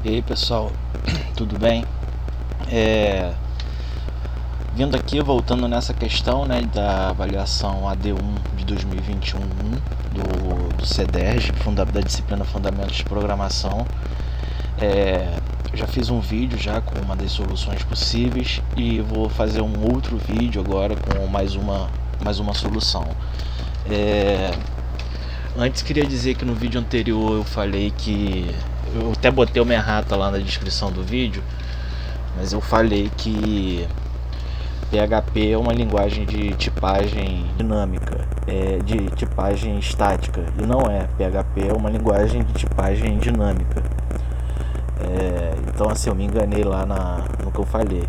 E aí pessoal, tudo bem? Vindo aqui, voltando nessa questão, né, da avaliação AD1 de 2021 do CEDERJ, da disciplina Fundamentos de Programação. Eu já fiz um vídeo já com uma das soluções possíveis e vou fazer um outro vídeo agora com mais uma solução. Antes queria dizer que no vídeo anterior eu falei que eu até botei uma errata lá na descrição do vídeo, mas eu falei que PHP é uma linguagem de tipagem dinâmica, de tipagem estática, e não é. PHP é uma linguagem de tipagem dinâmica. Então assim, eu me enganei lá no que eu falei.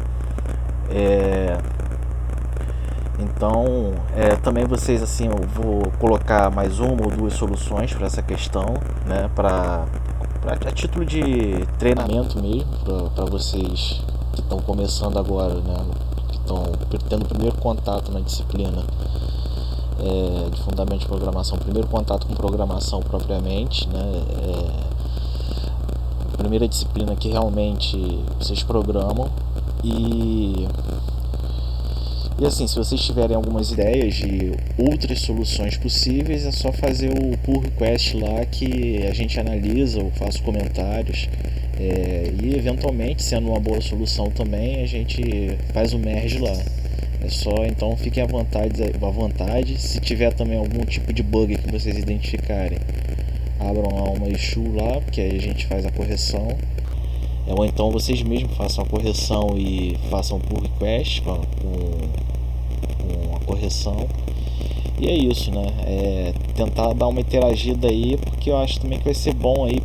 Então, também vocês, assim, eu vou colocar mais uma ou duas soluções para essa questão, né, a título de treinamento mesmo, para vocês que estão começando agora, né, que estão tendo o primeiro contato na disciplina de Fundamentos de Programação, primeiro contato com programação propriamente, né, a primeira disciplina que realmente vocês programam. E assim, se vocês tiverem algumas ideias de outras soluções possíveis, é só fazer o pull request lá que a gente analisa, eu faço comentários, e eventualmente, sendo uma boa solução também, a gente faz o merge lá. É só, então fiquem à vontade. Se tiver também algum tipo de bug que vocês identificarem, abram lá uma issue lá, porque aí a gente faz a correção. Ou então vocês mesmos façam a correção e façam pull request com a correção. E é isso, né? Tentar dar uma interagida aí, porque eu acho também que vai ser bom aí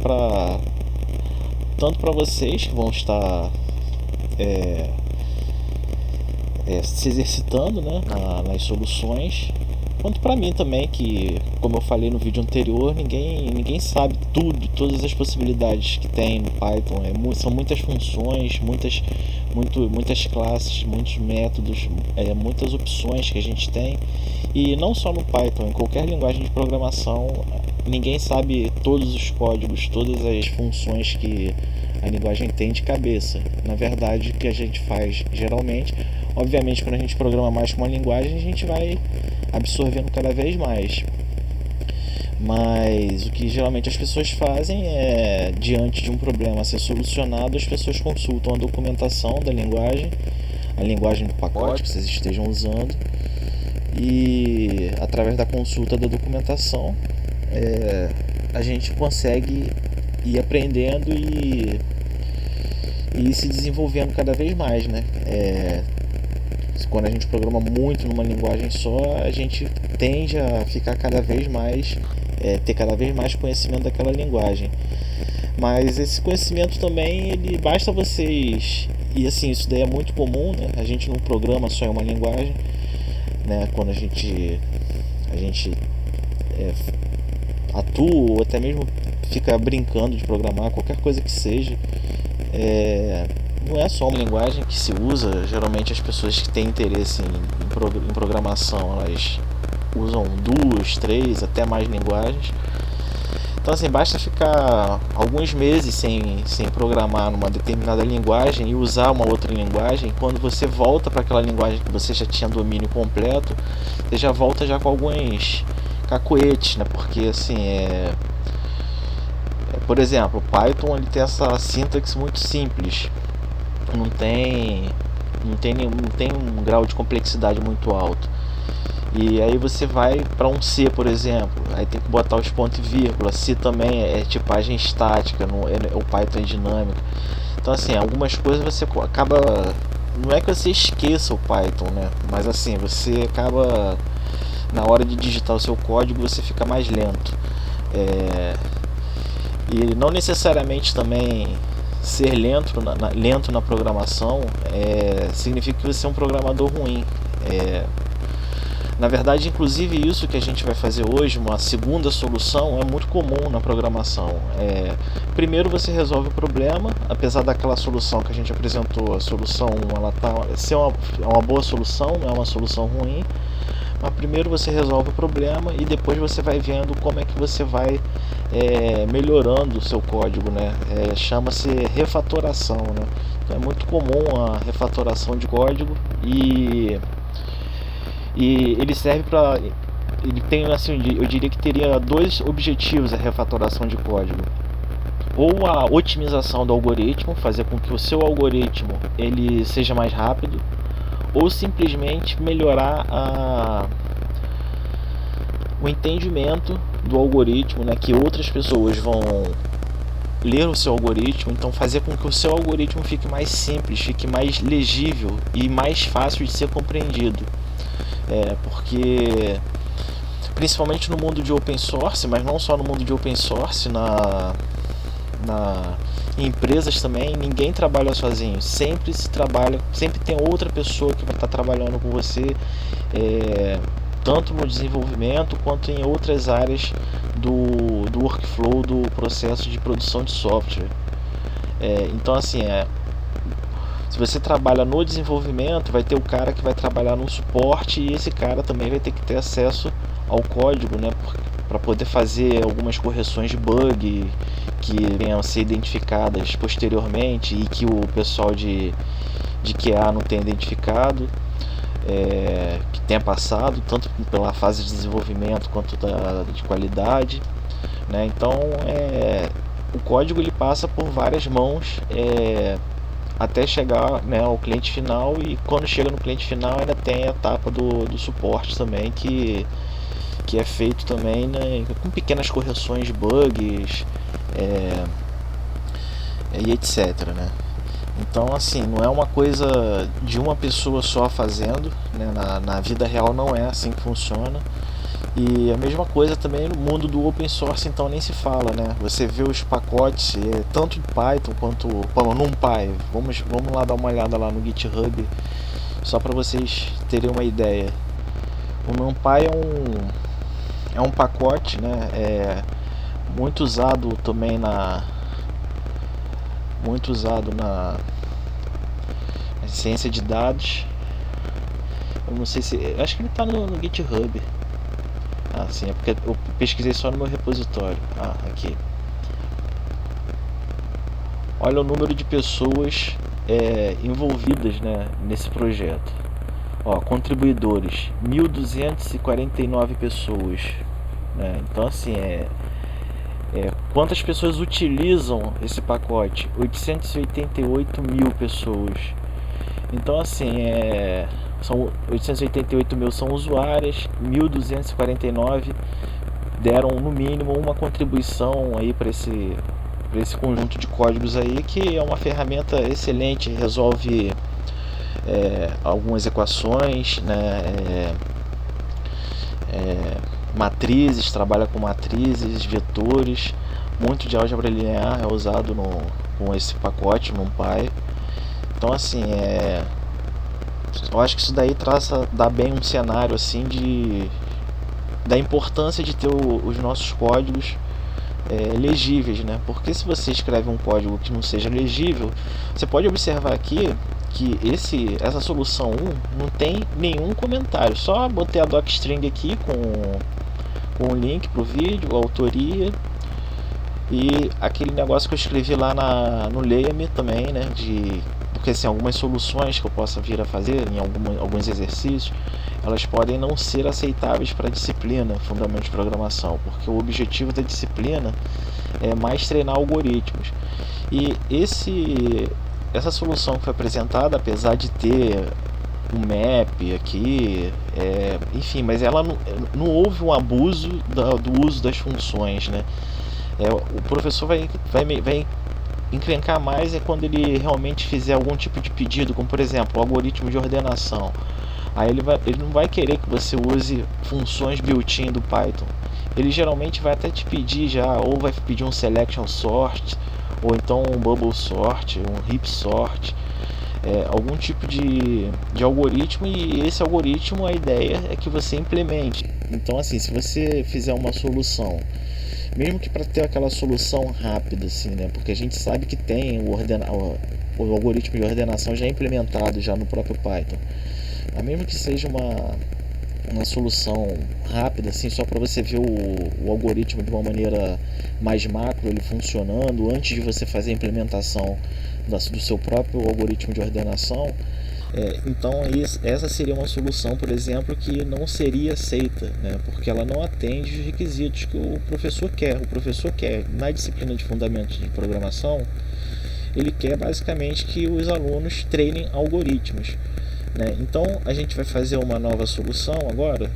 tanto para vocês que vão estar se exercitando, né, nas soluções, quanto para mim também, que, como eu falei no vídeo anterior, ninguém sabe todas as possibilidades que tem no Python. São muitas funções, muitas classes, muitos métodos, muitas opções que a gente tem. E não só no Python, em qualquer linguagem de programação, ninguém sabe todos os códigos, todas as funções que a linguagem tem de cabeça. Na verdade, o que a gente faz geralmente, obviamente, quando a gente programa mais com uma linguagem, a gente vai absorvendo cada vez mais. Mas o que geralmente as pessoas fazem é, diante de um problema a ser solucionado, as pessoas consultam a documentação da linguagem, a linguagem do pacote que vocês estejam usando, e através da consulta da documentação a gente consegue ir aprendendo e se desenvolvendo cada vez mais, né? Quando a gente programa muito numa linguagem só, a gente tende a ficar cada vez mais, ter cada vez mais conhecimento daquela linguagem. Mas esse conhecimento também, ele basta vocês, e assim, isso daí é muito comum, né? A gente não programa só em uma linguagem, né? Quando a gente atua ou até mesmo fica brincando de programar, qualquer coisa que seja, não é só uma linguagem que se usa. Geralmente as pessoas que têm interesse em programação, elas usam 2, 3, até mais linguagens. Então assim, basta ficar alguns meses sem programar numa determinada linguagem e usar uma outra linguagem. Quando você volta para aquela linguagem que você já tinha domínio completo, você já volta já com alguns cacoetes, né? Porque assim, por exemplo, o Python, ele tem essa sintaxe muito simples, não tem um grau de complexidade muito alto. E aí você vai para um C, por exemplo, aí tem que botar os pontos e vírgula. C também é tipagem estática, o Python é dinâmico. Então assim, algumas coisas você acaba, não é que você esqueça o Python, né? Mas assim, você acaba, na hora de digitar o seu código, você fica mais lento. E não necessariamente também ser lento na programação significa que você é um programador ruim. Na verdade, inclusive, isso que a gente vai fazer hoje, uma segunda solução, é muito comum na programação. Primeiro você resolve o problema, apesar daquela solução que a gente apresentou, a solução 1, ela é uma boa solução, não é uma solução ruim, Mas primeiro você resolve o problema e depois você vai vendo como é que você vai melhorando o seu código, né? Chama-se refatoração, né? Então é muito comum a refatoração de código e ele serve para... Ele tem, assim, eu diria que teria dois objetivos a refatoração de código. Ou a otimização do algoritmo, fazer com que o seu algoritmo ele seja mais rápido, ou simplesmente melhorar o entendimento do algoritmo, né, que outras pessoas vão ler o seu algoritmo, então fazer com que o seu algoritmo fique mais simples, fique mais legível e mais fácil de ser compreendido. Porque principalmente no mundo de open source, mas não só no mundo de open source, em empresas também, ninguém trabalha sozinho, sempre tem outra pessoa que vai estar trabalhando com você, tanto no desenvolvimento quanto em outras áreas do workflow do processo de produção de software. Então assim, se você trabalha no desenvolvimento, vai ter o cara que vai trabalhar no suporte e esse cara também vai ter que ter acesso ao código, né, para poder fazer algumas correções de bug que venham a ser identificadas posteriormente e que o pessoal de QA não tenha identificado, que tenha passado tanto pela fase de desenvolvimento quanto de qualidade, né? Então o código ele passa por várias mãos até chegar, né, ao cliente final, e quando chega no cliente final ainda tem a etapa do suporte também, que é feito também, né, com pequenas correções de bugs e etc, né? Então assim, não é uma coisa de uma pessoa só fazendo, né? Na vida real não é assim que funciona. E a mesma coisa também no mundo do open source, então nem se fala, né? Você vê os pacotes, tanto de Python quanto NumPy. Vamos lá dar uma olhada lá no GitHub, só para vocês terem uma ideia. O NumPy é um pacote, né? Muito usado também na ciência de dados. Eu não sei se... acho que ele está no GitHub. Sim, é porque eu pesquisei só no meu repositório. Aqui. Olha o número de pessoas envolvidas, né, nesse projeto. Contribuidores, 1.249 pessoas, né? Então assim, quantas pessoas utilizam esse pacote? 888 mil pessoas. Então assim, são 888 mil são usuárias, 1.249 deram no mínimo uma contribuição aí para esse conjunto de códigos aí, que é uma ferramenta excelente, resolve algumas equações, né, matrizes, trabalha com matrizes, vetores, muito de álgebra linear é usado com esse pacote NumPy. Então assim, eu acho que isso daí dá bem um cenário assim da importância de ter os nossos códigos legíveis, né? Porque se você escreve um código que não seja legível, você pode observar aqui que essa solução 1 não tem nenhum comentário. Só botei a docstring aqui com o link para o vídeo, a autoria e aquele negócio que eu escrevi lá no Leia-me também, né? Porque assim, algumas soluções que eu possa vir a fazer em alguns exercícios, elas podem não ser aceitáveis para a disciplina Fundamentos de Programação, porque o objetivo da disciplina é mais treinar algoritmos. E essa solução que foi apresentada, apesar de ter um map aqui, enfim, mas ela não houve um abuso do uso das funções, né? O professor vai encrencar mais quando ele realmente fizer algum tipo de pedido, como por exemplo o algoritmo de ordenação. Aí ele não vai querer que você use funções built-in do Python. Ele geralmente vai até te pedir ou vai pedir um selection sort, ou então um bubble sort, um heap sort, algum tipo de algoritmo, e esse algoritmo, a ideia é que você implemente. Então assim, se você fizer uma solução, mesmo que para ter aquela solução rápida assim, né, porque a gente sabe que tem o algoritmo de ordenação já implementado já no próprio Python, mas mesmo que seja uma solução rápida, assim, só para você ver o algoritmo de uma maneira mais macro, ele funcionando, antes de você fazer a implementação do seu próprio algoritmo de ordenação. Então essa seria uma solução, por exemplo, que não seria aceita, né, porque ela não atende os requisitos que o professor quer. O professor quer, na disciplina de fundamentos de programação, ele quer basicamente que os alunos treinem algoritmos, né? Então a gente vai fazer uma nova solução agora,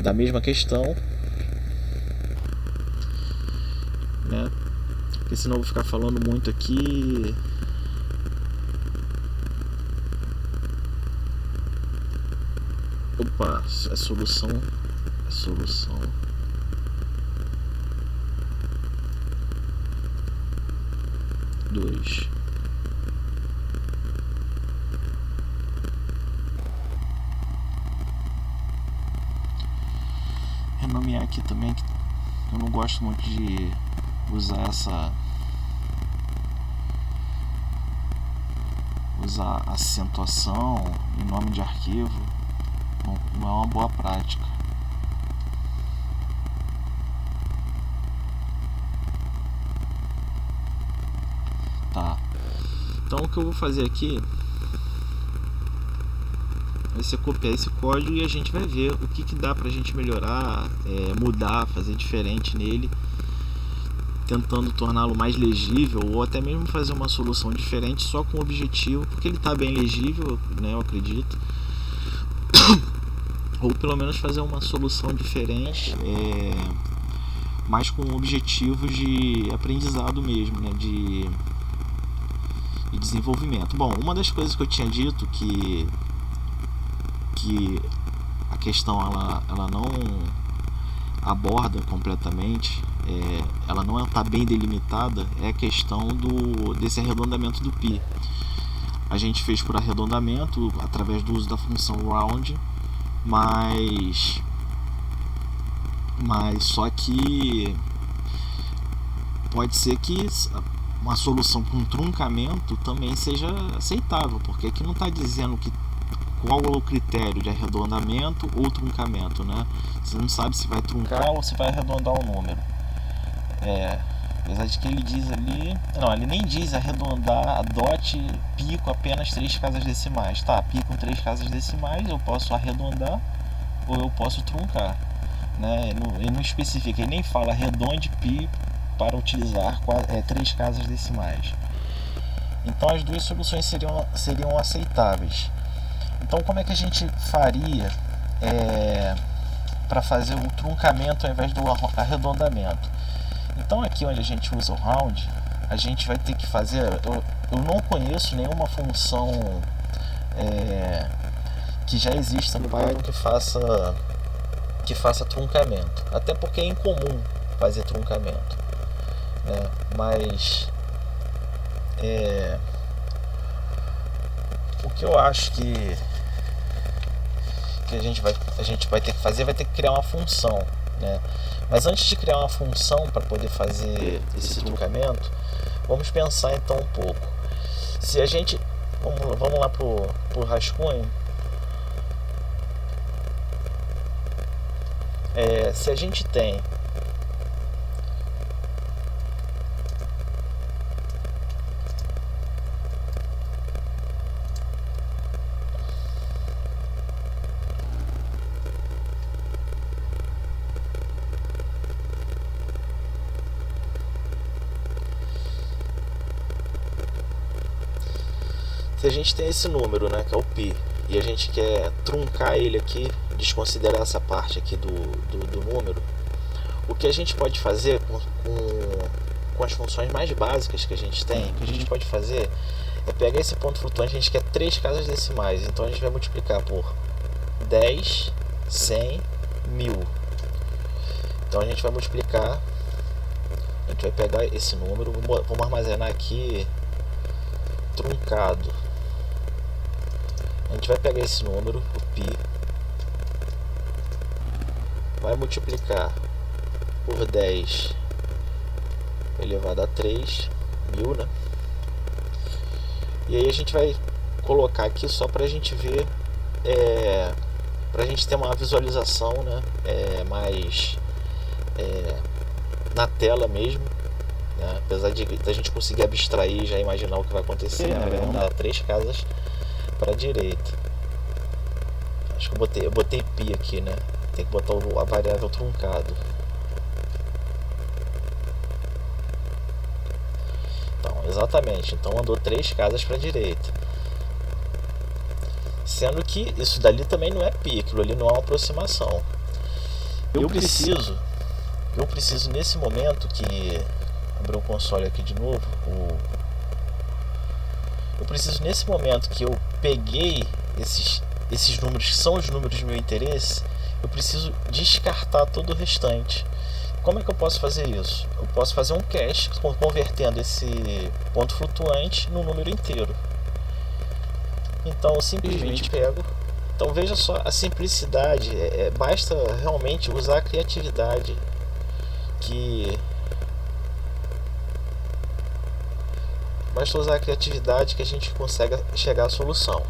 da mesma questão, né? Porque senão eu vou ficar falando muito aqui. Opa, é solução 2. Renomear aqui também, que eu não gosto muito de usar acentuação em nome de arquivo, não é uma boa prática. Tá. Então o que eu vou fazer aqui vai ser copiar esse código e a gente vai ver o que dá pra gente melhorar, mudar, fazer diferente nele, tentando torná-lo mais legível, ou até mesmo fazer uma solução diferente só com o objetivo, porque ele está bem legível, né, eu acredito, ou pelo menos fazer uma solução diferente, mais com objetivos de aprendizado mesmo, né, de desenvolvimento. Bom, uma das coisas que eu tinha dito que a questão ela não aborda completamente, ela não está bem delimitada, é a questão desse arredondamento do π. A gente fez por arredondamento através do uso da função round, mas só que pode ser que uma solução com truncamento também seja aceitável, porque aqui não está dizendo qual é o critério de arredondamento ou truncamento, né? Você não sabe se vai truncar ou se vai arredondar o número. Apesar de que ele diz ali... Não, ele nem diz arredondar, adote π com apenas 3 casas decimais. Tá, π com 3 casas decimais eu posso arredondar ou eu posso truncar, né? Ele não especifica, ele nem fala arredonde π para utilizar 3 casas decimais. Então as duas soluções seriam aceitáveis. Então como é que a gente faria para fazer o truncamento ao invés do arredondamento? Então aqui onde a gente usa o round, a gente vai ter que fazer... Eu não conheço nenhuma função que já exista no Python que faça truncamento. Até porque é incomum fazer truncamento, né? Mas o que eu acho que a gente vai ter que fazer, vai ter que criar uma função, né? Mas antes de criar uma função para poder fazer esse truncamento, vamos pensar então um pouco. Se a gente... Vamos lá pro rascunho. Se a gente tem esse número, né, que é o π, e a gente quer truncar ele aqui, desconsiderar essa parte aqui do número, o que a gente pode fazer com as funções mais básicas que a gente tem, o que a gente pode fazer é pegar esse ponto flutuante, a gente quer 3 casas decimais, então a gente vai multiplicar por 10, 100, 1000. Então a gente vai multiplicar, a gente vai pegar esse número, vamos armazenar aqui truncado. A gente vai pegar esse número, o π, vai multiplicar por 10 elevado a 3, 1000, né? E aí a gente vai colocar aqui só para a gente ver, para a gente ter uma visualização, né, mais na tela mesmo, né, apesar de a gente conseguir abstrair e já imaginar o que vai acontecer, né, vai dar 3 casas para a direita. Acho que eu botei pi aqui, né, tem que botar a variável truncado. Então, exatamente, então andou 3 casas para a direita. Sendo que isso dali também não é pi, aquilo ali não é uma aproximação. Eu preciso nesse momento que... Abrir o console aqui de novo. Eu preciso nesse momento que eu peguei esses números que são os números de meu interesse, eu preciso descartar todo o restante. Como é que eu posso fazer isso? Eu posso fazer um cache convertendo esse ponto flutuante no número inteiro. Então eu simplesmente pego. Então veja só a simplicidade. Basta realmente usar a criatividade que a gente consegue chegar à solução.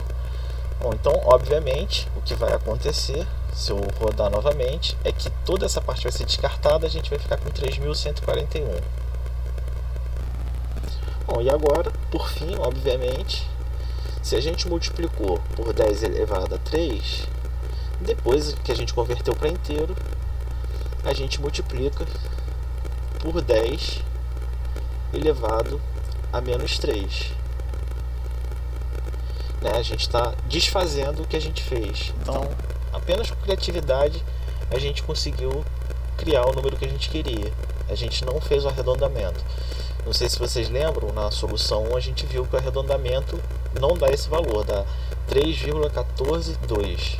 Bom, então obviamente o que vai acontecer se eu rodar novamente é que toda essa parte vai ser descartada, a gente vai ficar com 3.141. Bom, e agora, por fim, obviamente, se a gente multiplicou por 10 elevado a 3, depois que a gente converteu para inteiro, a gente multiplica por 10 elevado a menos 3. Né? A gente está desfazendo o que a gente fez. Então, apenas com criatividade, a gente conseguiu criar o número que a gente queria. A gente não fez o arredondamento. Não sei se vocês lembram, na solução 1 a gente viu que o arredondamento não dá esse valor, dá 3,142.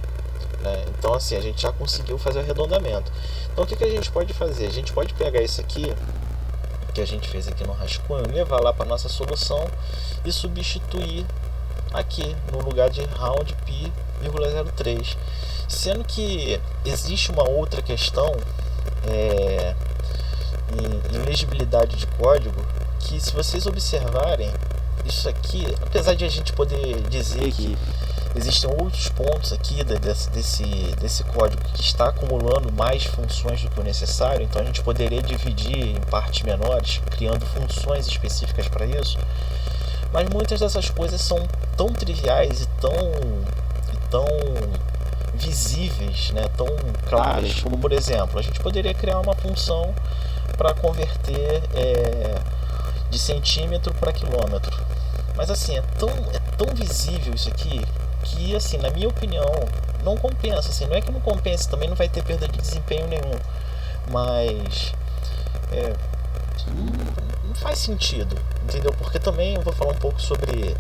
Né? Então assim, a gente já conseguiu fazer o arredondamento. Então o que a gente pode fazer? A gente pode pegar isso aqui, que a gente fez aqui no rascunho, levar lá para nossa solução e substituir aqui no lugar de round pi,03. Sendo que existe uma outra questão em legibilidade de código, que se vocês observarem isso aqui, apesar de a gente poder dizer que existem outros pontos aqui desse código que está acumulando mais funções do que o necessário, então a gente poderia dividir em partes menores, criando funções específicas para isso, mas muitas dessas coisas são tão triviais e tão visíveis, né, tão claras, como por exemplo, a gente poderia criar uma função para converter de centímetro para quilômetro, mas assim, é tão visível isso aqui, que assim, na minha opinião, não compensa. Assim, não é que não compensa, também não vai ter perda de desempenho nenhum, mas não faz sentido, entendeu? Porque também eu vou falar um pouco sobre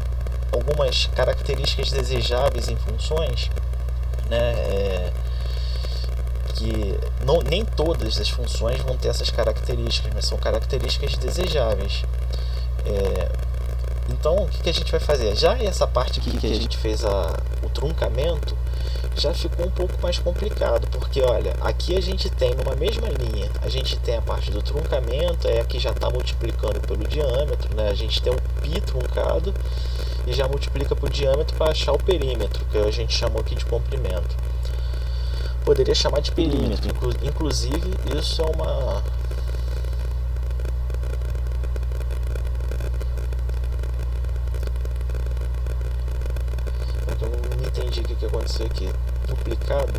algumas características desejáveis em funções, né? Que nem todas as funções vão ter essas características, mas são características desejáveis. Então o que a gente vai fazer? Já essa parte aqui que a gente fez o truncamento já ficou um pouco mais complicado, porque olha, aqui a gente tem numa mesma linha, a gente tem a parte do truncamento, aqui já está multiplicando pelo diâmetro, né? A gente tem o π truncado e já multiplica por diâmetro para achar o perímetro, que a gente chamou aqui de comprimento. Poderia chamar de perímetro, inclusive isso é uma... Eu não entendi o que aconteceu aqui. Duplicado.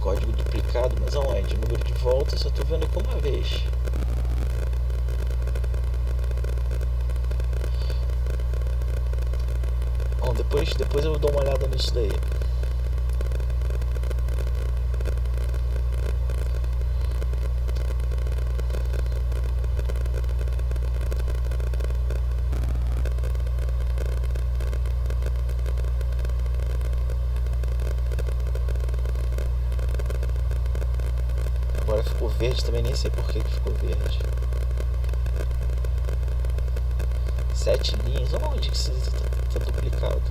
Código duplicado, mas aonde? Número de voltas eu estou vendo aqui uma vez. Bom, depois eu dou uma olhada nisso daí. Agora ficou verde também, nem sei por que ficou verde. 7 linhas. Onde que isso está duplicado?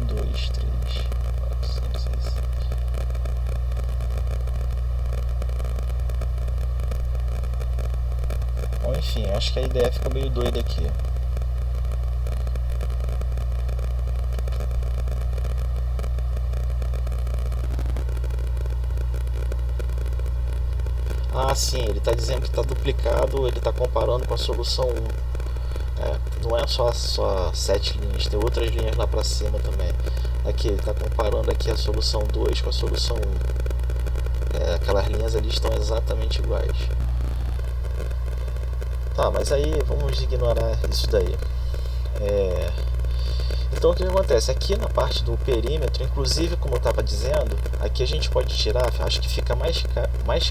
1, 2, 3, 4, 5, 6, 7. Bom, enfim, acho que a ideia fica meio doida aqui. Ah, sim, ele está dizendo que está duplicado, ele está comparando com a solução 1. Não é só 7 linhas, tem outras linhas lá para cima também. Aqui, ele está comparando aqui a solução 2 com a solução 1. Aquelas linhas ali estão exatamente iguais. Tá, mas aí vamos ignorar isso daí. Então o que acontece? Aqui na parte do perímetro, inclusive como eu estava dizendo, aqui a gente pode tirar, acho que fica mais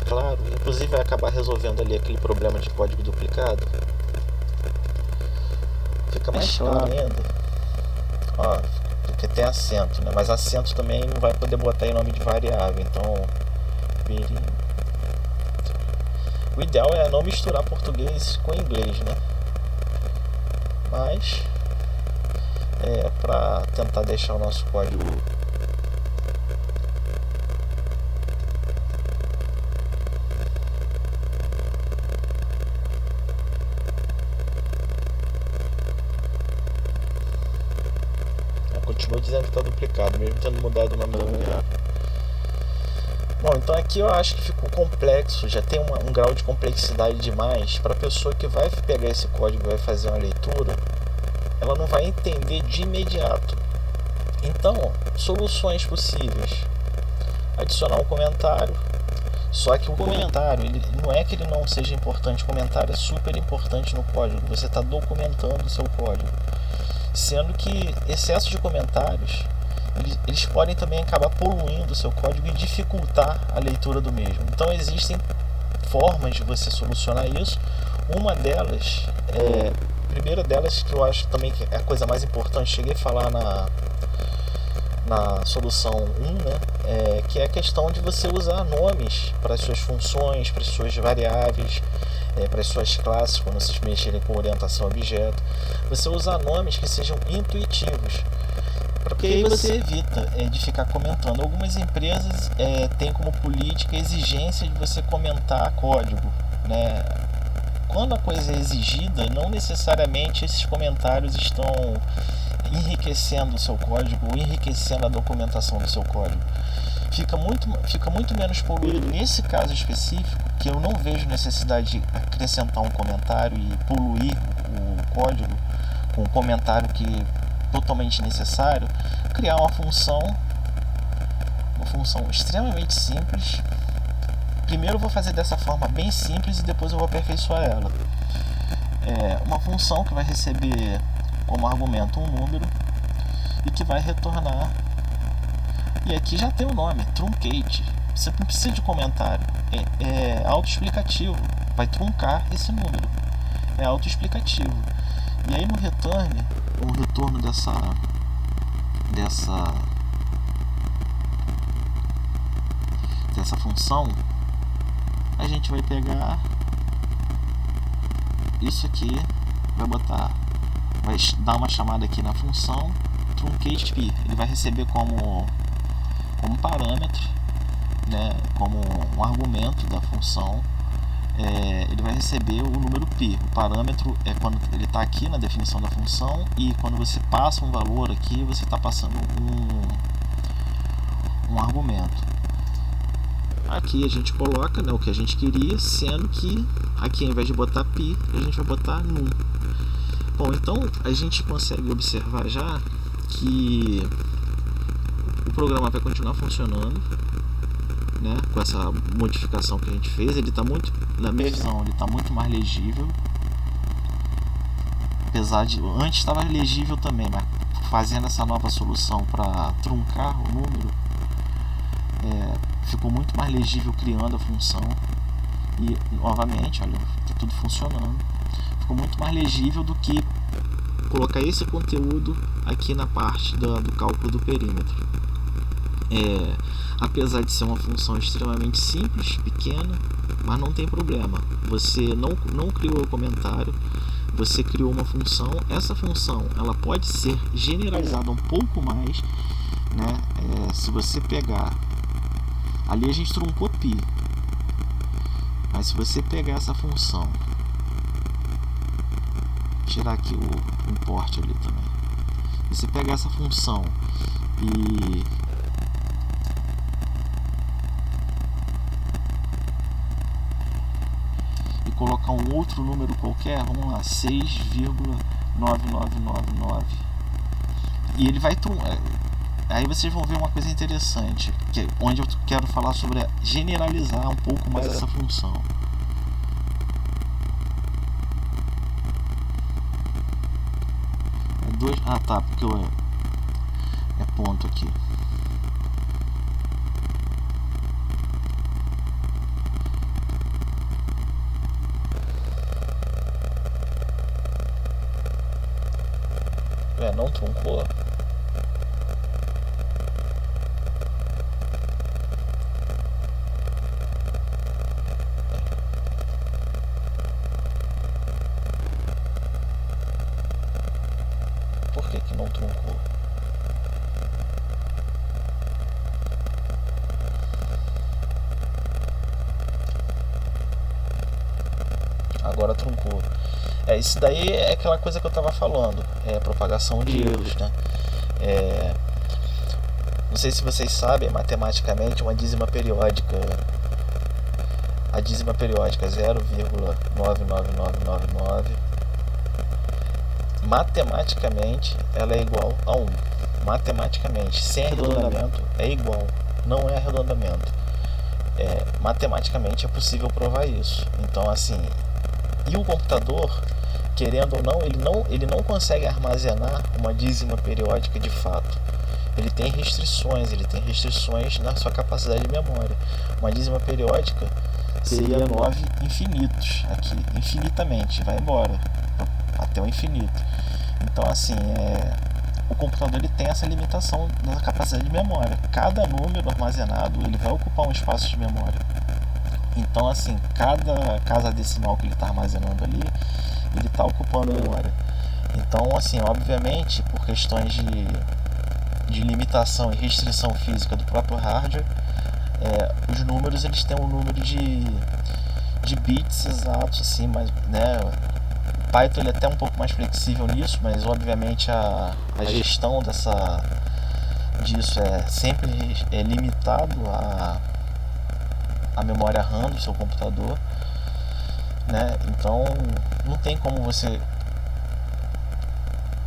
claro, inclusive vai acabar resolvendo ali aquele problema de código duplicado. Fica mais claro ainda. Ó, porque tem acento, né? Mas acento também não vai poder botar em nome de variável, então perímetro. O ideal é não misturar português com inglês, né? Mas para tentar deixar o nosso código continua dizendo que está duplicado, mesmo tendo mudado o nome da variável. Bom, então aqui eu acho que ficou complexo, já tem um grau de complexidade demais para a pessoa que vai pegar esse código e vai fazer uma leitura. Ela não vai entender de imediato. Então, soluções possíveis: adicionar um comentário. Só que o comentário, ele não é que ele não seja importante, o comentário é super importante no código. Você está documentando o seu código. Sendo que excesso de comentários, eles podem também acabar poluindo o seu código e dificultar a leitura do mesmo. Então existem formas de você solucionar isso. Uma delas a primeira delas, que eu acho também que é a coisa mais importante, cheguei a falar na solução 1, né? Que é a questão de você usar nomes para as suas funções, para as suas variáveis, para as suas classes, quando vocês mexerem com orientação a objeto. Você usar nomes que sejam intuitivos, porque aí você evita de ficar comentando. Algumas empresas têm como política a exigência de você comentar código, né? Quando a coisa é exigida, não necessariamente esses comentários estão enriquecendo o seu código ou enriquecendo a documentação do seu código. Fica muito menos poluído. Nesse caso específico, que eu não vejo necessidade de acrescentar um comentário e poluir o código com um comentário que totalmente necessário, criar uma função extremamente simples. Primeiro eu vou fazer dessa forma bem simples e depois eu vou aperfeiçoar ela. Uma função que vai receber como argumento um número e que vai retornar. E aqui já tem o nome, truncate. Você não precisa de comentário. É autoexplicativo. Vai truncar esse número. É autoexplicativo. E aí no retorno dessa função, a gente vai pegar isso aqui, vai dar uma chamada aqui na função truncate p. Ele vai receber como parâmetro, né, como um argumento da função. Ele vai receber o número π. O parâmetro é quando ele está aqui na definição da função, e quando você passa um valor aqui, você está passando um argumento. Aqui a gente coloca, né, o que a gente queria, sendo que aqui ao invés de botar π, a gente vai botar num. Bom, então a gente consegue observar já que o programa vai continuar funcionando, né, com essa modificação que a gente fez. Ele está muito, na minha visão, ele está muito mais legível, apesar de antes estava legível também, mas fazendo essa nova solução para truncar o número, ficou muito mais legível criando a função. E novamente, olha, está tudo funcionando. Ficou muito mais legível do que colocar esse conteúdo aqui na parte do cálculo do perímetro. Apesar de ser uma função extremamente simples, pequena, mas não tem problema. Você não criou o comentário, você criou uma função. Essa função ela pode ser generalizada um pouco mais, né? Se você pegar ali, a gente truncou pi, mas se você pegar essa função, tirar aqui o import ali também, se você pegar essa função e colocar um outro número qualquer, vamos lá, 6,9999, e ele vai aí vocês vão ver uma coisa interessante, onde eu quero falar sobre generalizar um pouco mais essa função. Tá, porque é ponto aqui. Não truncou. Por que não truncou? Agora truncou. Isso daí é aquela coisa que eu estava falando, propagação de erros, né? Não sei se vocês sabem, matematicamente, uma dízima periódica, a dízima periódica 0,99999, matematicamente ela é igual a 1. Matematicamente, sem arredondamento é igual, não é arredondamento. Matematicamente é possível provar isso. Então, assim, e o computador, querendo ou não, ele não consegue armazenar uma dízima periódica de fato. Ele tem restrições na sua capacidade de memória. Uma dízima periódica seria 9 infinitos aqui, infinitamente, vai embora até o infinito. Então, assim, o computador ele tem essa limitação na capacidade de memória. Cada número armazenado ele vai ocupar um espaço de memória. Então, assim, cada casa decimal que ele está armazenando ali, ele está ocupando memória. Então, assim, obviamente, por questões de limitação e restrição física do próprio hardware, os números eles têm um número de bits exatos, assim, mas, né, o Python ele é até um pouco mais flexível nisso, mas obviamente a gestão disso sempre limitado a memória RAM do seu computador, né? Então não tem como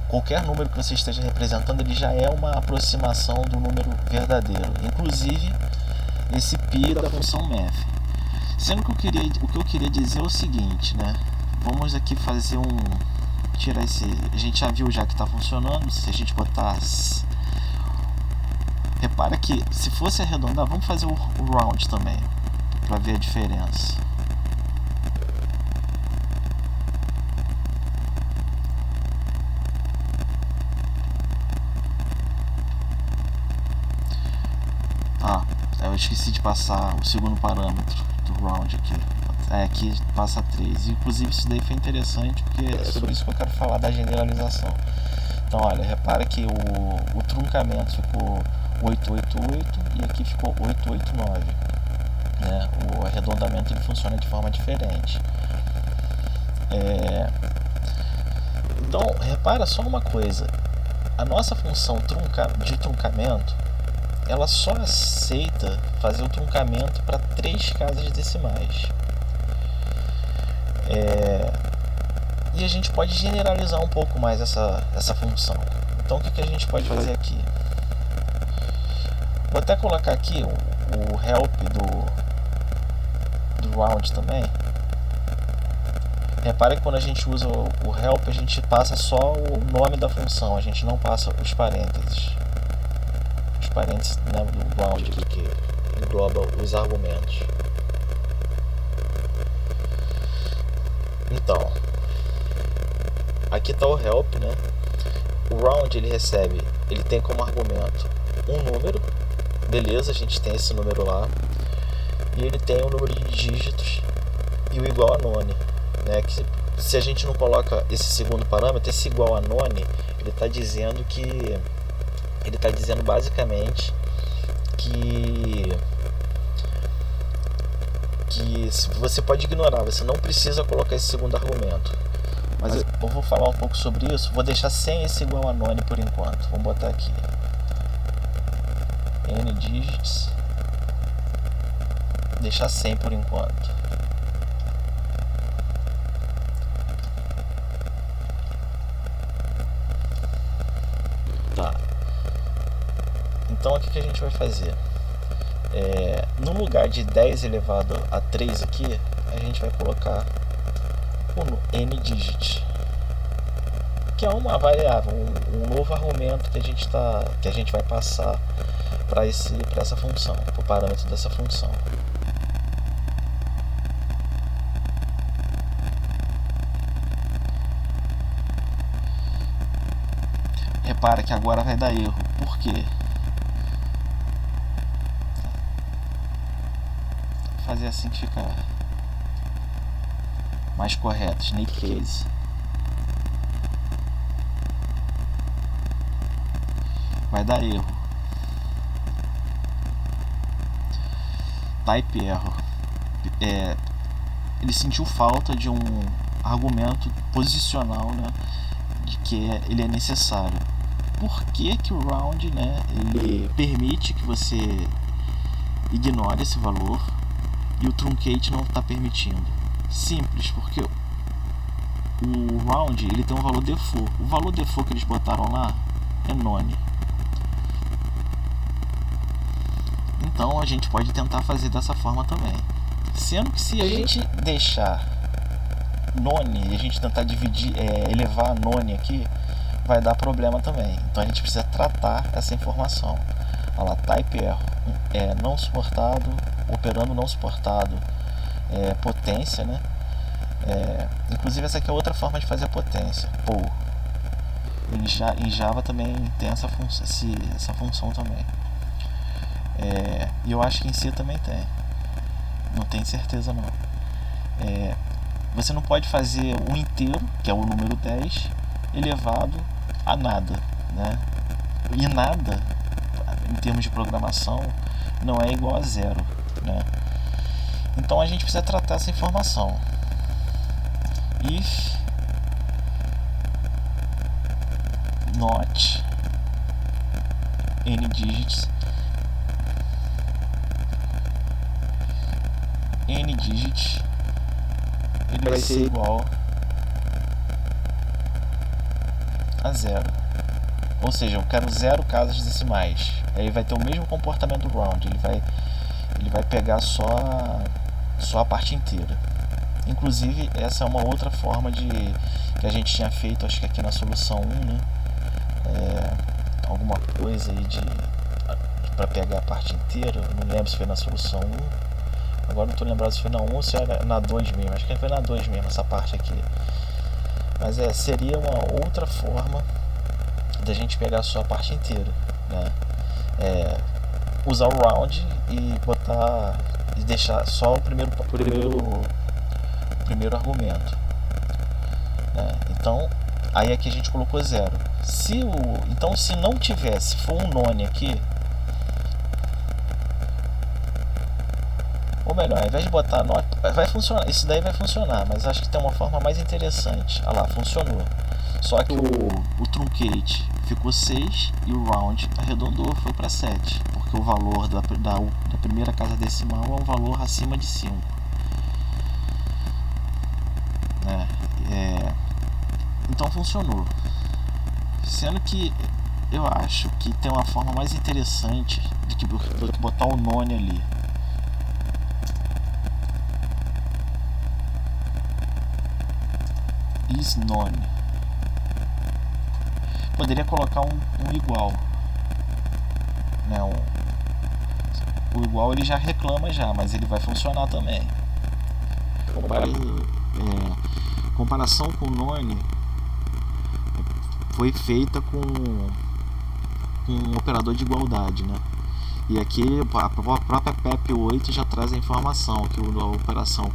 qualquer número que você esteja representando, ele já é uma aproximação do número verdadeiro, inclusive esse pi da função math. Sendo que o que eu queria dizer é o seguinte, né? Vamos aqui fazer tirar esse, a gente já viu já que está funcionando. Se a gente botar, repara que se fosse arredondar, vamos fazer o round também para ver a diferença. Eu esqueci de passar o segundo parâmetro do round aqui. Aqui passa 3. Inclusive isso daí foi interessante, porque é sobre isso que eu quero falar da generalização. Então, olha, repara que o truncamento ficou 888 e aqui ficou 889. Né? O arredondamento ele funciona de forma diferente. Então, repara só uma coisa. A nossa função de truncamento, ela só aceita fazer o truncamento para 3 casas decimais. E a gente pode generalizar um pouco mais essa função. Então o que a gente pode fazer aqui? Vou até colocar aqui o help do round também. Repare que quando a gente usa o help, a gente passa só o nome da função, a gente não passa os parênteses. Os parênteses, né, do round aqui que engloba os argumentos. Então, aqui está o help, né? O round ele tem como argumento um número, beleza, a gente tem esse número lá, e ele tem um número de dígitos e o igual a none, né? Que se a gente não coloca esse segundo parâmetro, esse igual a none, ele está dizendo basicamente que você pode ignorar, você não precisa colocar esse segundo argumento. Mas eu vou falar um pouco sobre isso. Vou deixar sem esse igual a none por enquanto. Vamos botar aqui n digits, deixar sem por enquanto. Tá. Então o que a gente vai fazer? No lugar de 10 elevado a 3 aqui, a gente vai colocar o n digit, que é uma variável, um novo argumento que a gente vai passar para essa função, para o parâmetro dessa função. Repara que agora vai dar erro. Por quê? Vou fazer assim que fica mais correto. Snake case. Vai dar erro. Type error. Ele sentiu falta de um argumento posicional, né, de que ele é necessário. Por que o round, né, ele permite que você ignore esse valor e o truncate não está permitindo? Simples, porque o round ele tem um valor default. O valor default que eles botaram lá é none. Então a gente pode tentar fazer dessa forma também. Sendo que se a gente deixar none e a gente tentar dividir, elevar a none aqui, vai dar problema também. Então a gente precisa tratar essa informação. Olha lá, type error, não suportado, operando não suportado, potência, né? Inclusive essa aqui é outra forma de fazer a potência. Em Java também tem essa função também. E eu acho que em C também tem. Não tenho certeza não. Você não pode fazer o inteiro, que é o número 10, elevado a nada, né? E nada, em termos de programação, não é igual a zero, né? Então a gente precisa tratar essa informação. If not n digits, n digit ele vai ser igual a zero. Ou seja, eu quero 0 casas decimais. Aí vai ter o mesmo comportamento do round. Ele vai pegar só a parte inteira. Inclusive, essa é uma outra forma que a gente tinha feito, acho que aqui na solução 1, né? Alguma coisa aí para pegar a parte inteira. Não lembro se foi na solução 1. Agora não estou lembrado se foi na 1 ou se era na 2 mesmo. Acho que foi na 2 mesmo, essa parte aqui. Mas seria uma outra forma da gente pegar só a parte inteira, né? Usar o round e botar e deixar só o primeiro argumento, né? Então aí aqui a gente colocou 0. Então se não tivesse, se for um none aqui, ou melhor, ao invés de botar not, vai funcionar, isso daí vai funcionar, mas acho que tem uma forma mais interessante. Olha lá, funcionou. Só que o truncate ficou 6 e o round arredondou, foi para 7, porque o valor da primeira casa decimal é um valor acima de 5. Então funcionou. Sendo que eu acho que tem uma forma mais interessante do que botar o none ali. Is none. Poderia colocar um igual, né? O igual ele já reclama já, mas ele vai funcionar também. Comparação com o none foi feita com um operador de igualdade, né? E aqui a própria PEP8 já traz a informação que a operação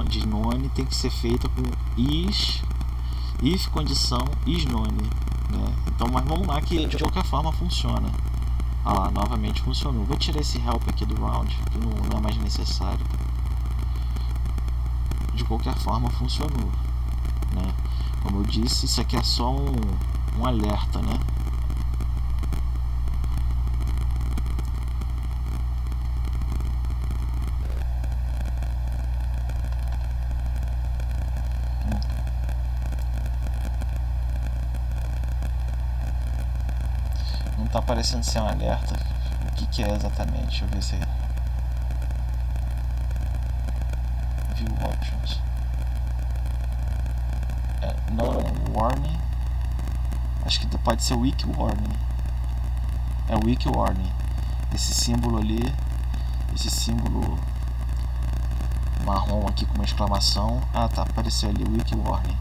de none tem que ser feita com if condição is none, né? Então, mas vamos lá que de qualquer forma funciona. Ah lá, novamente funcionou. Vou tirar esse help aqui do round, que não é mais necessário. De qualquer forma funcionou, né? Como eu disse, isso aqui é só um alerta, né? Não tá parecendo ser um alerta. O que é exatamente? Deixa eu ver se view options. No warning. Acho que pode ser weak warning. É weak warning. Esse símbolo ali, esse símbolo marrom aqui com uma exclamação. Ah, tá, apareceu ali weak warning.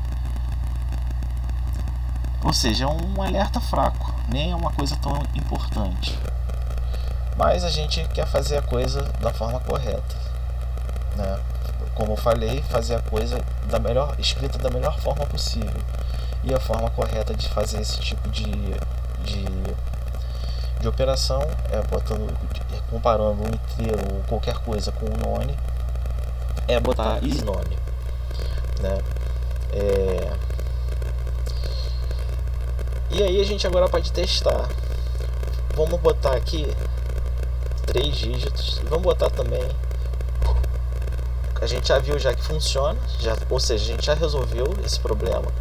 Ou seja, é um alerta fraco, nem é uma coisa tão importante. Mas a gente quer fazer a coisa da forma correta, né? Como eu falei, fazer a coisa escrita da melhor forma possível. E a forma correta de fazer esse tipo de operação comparando um inteiro ou qualquer coisa com um none, é botar is none, né? E aí a gente agora pode testar. Vamos botar aqui 3 dígitos e vamos botar também. A gente já viu já que funciona, ou seja, a gente já resolveu esse problema.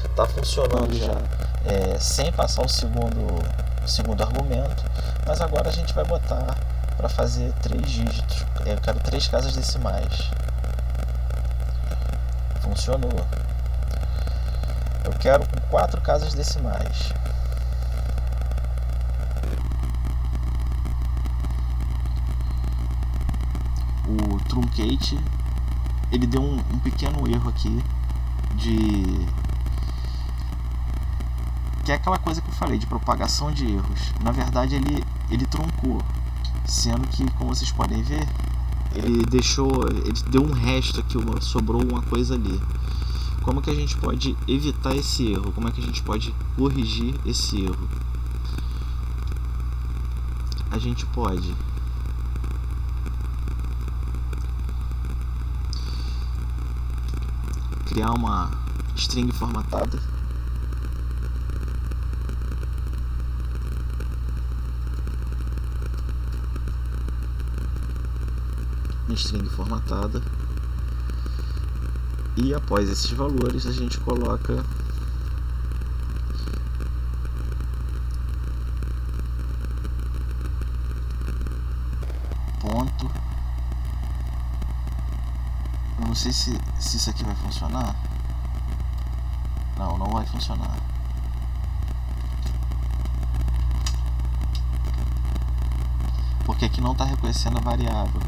Está funcionando já sem passar o segundo argumento. Mas agora a gente vai botar para fazer 3 dígitos. Eu quero 3 casas decimais. Funcionou. Eu quero com 4 casas decimais. O truncate, ele deu um pequeno erro aqui que é aquela coisa que eu falei de propagação de erros. Na verdade ele truncou, sendo que, como vocês podem ver, ele deu um resto aqui, sobrou uma coisa ali. Como que a gente pode evitar esse erro? Como é que a gente pode corrigir esse erro? A gente pode criar uma string formatada. Uma string formatada. E após esses valores a gente coloca ponto. Eu não sei se isso aqui vai funcionar. Não vai funcionar. Porque aqui não está reconhecendo a variável.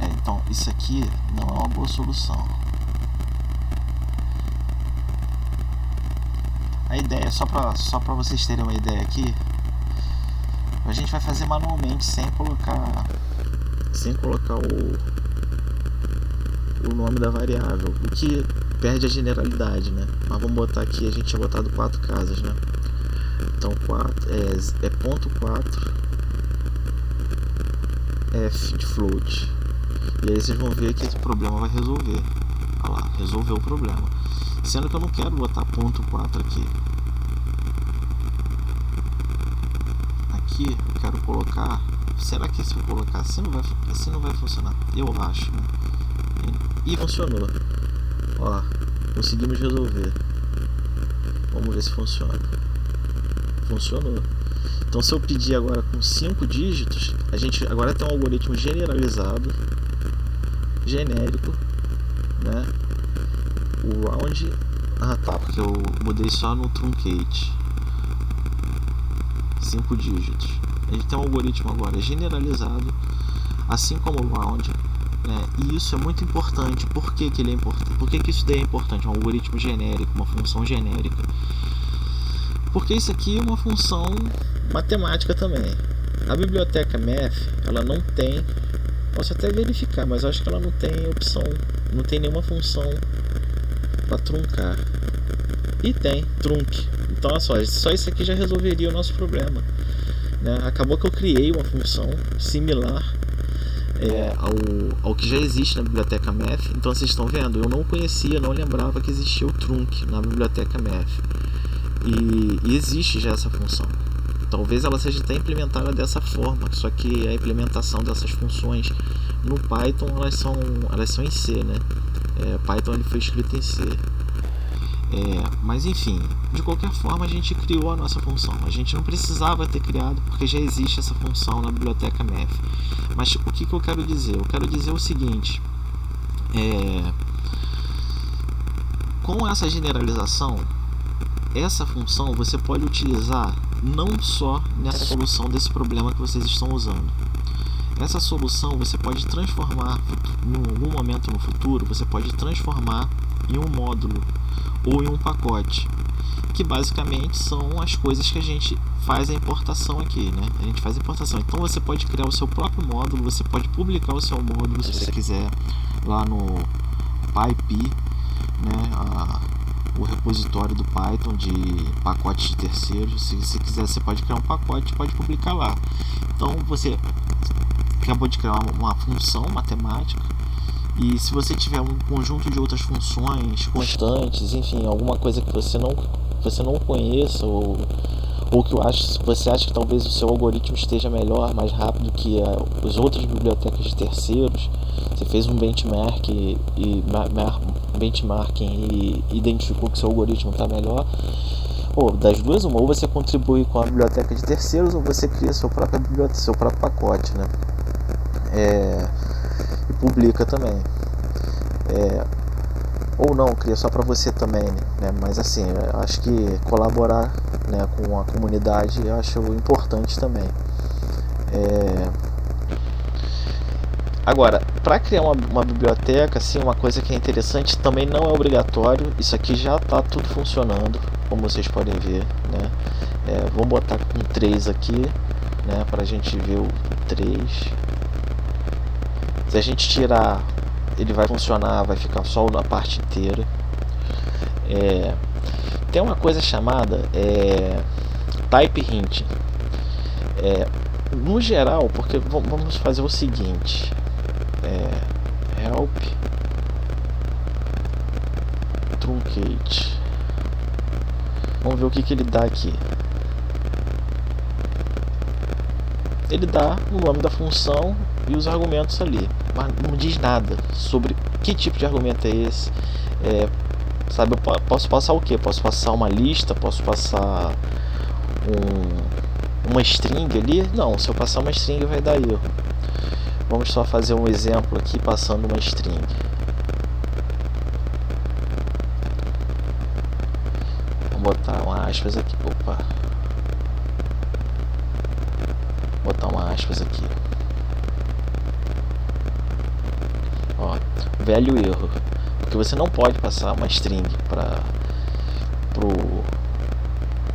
Então isso aqui não é uma boa solução. A ideia, só para vocês terem uma ideia aqui, a gente vai fazer manualmente sem colocar o nome da variável, o que perde a generalidade, né? Mas vamos botar aqui, a gente tinha botado 4 casas, né? Então 4 é ponto 4 f de float. E aí vocês vão ver que esse problema vai resolver. Olha lá, resolveu o problema. Sendo que eu não quero botar ponto 4 aqui. Aqui eu quero colocar. Será que se eu colocar assim não vai funcionar? Eu acho, né? E funcionou. Ó, conseguimos resolver. Vamos ver se funciona. Funcionou. Então se eu pedir agora com 5 dígitos, a gente agora tem um algoritmo generalizado, genérico, né? O round, tá, porque eu mudei só no truncate. 5 dígitos. A gente tem um algoritmo agora generalizado, assim como o round, né? E isso é muito importante. Por que ele é importante? Por que isso daí é importante? Um algoritmo genérico, uma função genérica. Porque isso aqui é uma função matemática também. A biblioteca math, ela não tem, posso até verificar, mas eu acho que ela não tem opção, não tem nenhuma função para truncar. E tem, trunque. Então, olha só isso aqui já resolveria o nosso problema, né? Acabou que eu criei uma função similar ao que já existe na biblioteca math. Então, vocês estão vendo, eu não conhecia, não lembrava que existia o trunque na biblioteca math. E existe já essa função. Talvez ela seja até implementada dessa forma, só que a implementação dessas funções no Python elas são em C, né? Python ele foi escrito em C. Mas enfim, de qualquer forma a gente criou a nossa função. A gente não precisava ter criado porque já existe essa função na biblioteca math. Mas o que eu quero dizer? Eu quero dizer o seguinte: com essa generalização, essa função você pode utilizar não só nessa solução desse problema que vocês estão usando. Essa solução você pode transformar em algum momento no futuro, você pode transformar em um módulo ou em um pacote, que basicamente são as coisas que a gente faz a importação aqui, né? A gente faz a importação. Então você pode criar o seu próprio módulo, você pode publicar o seu módulo se você quiser lá no PyPy, né? O repositório do Python de pacotes de terceiros. Se você quiser, você pode criar um pacote e pode publicar lá. Então você acabou de criar uma função matemática, e se você tiver um conjunto de outras funções constantes, enfim, alguma coisa que você não conheça, ou que você acha que talvez o seu algoritmo esteja melhor, mais rápido que as outras bibliotecas de terceiros, você fez um benchmarking e identificou que seu algoritmo está melhor, ou das duas uma, ou você contribui com a biblioteca de terceiros, ou você cria seu próprio pacote, né? E publica também, ou não, cria só para você também, né? Mas assim, eu acho que colaborar, né, com a comunidade eu acho importante também. Agora, para criar uma biblioteca, assim, uma coisa que é interessante, também não é obrigatório. Isso aqui já está tudo funcionando, como vocês podem ver, né? Vamos botar com 3 aqui, né, para a gente ver o 3. Se a gente tirar, ele vai funcionar, vai ficar só na parte inteira. Tem uma coisa chamada type hinting. No geral, porque vamos fazer o seguinte: help truncate. Vamos ver o que ele dá aqui. Ele dá o nome da função e os argumentos ali, mas não diz nada sobre que tipo de argumento é esse. Sabe, eu posso passar o que? Posso passar uma lista, posso passar uma string ali? Não, se eu passar uma string vai dar erro. Vamos só fazer um exemplo aqui passando uma string. Vamos botar uma aspas aqui. Opa. Botar uma aspas aqui. Ó, velho erro. Porque você não pode passar uma string para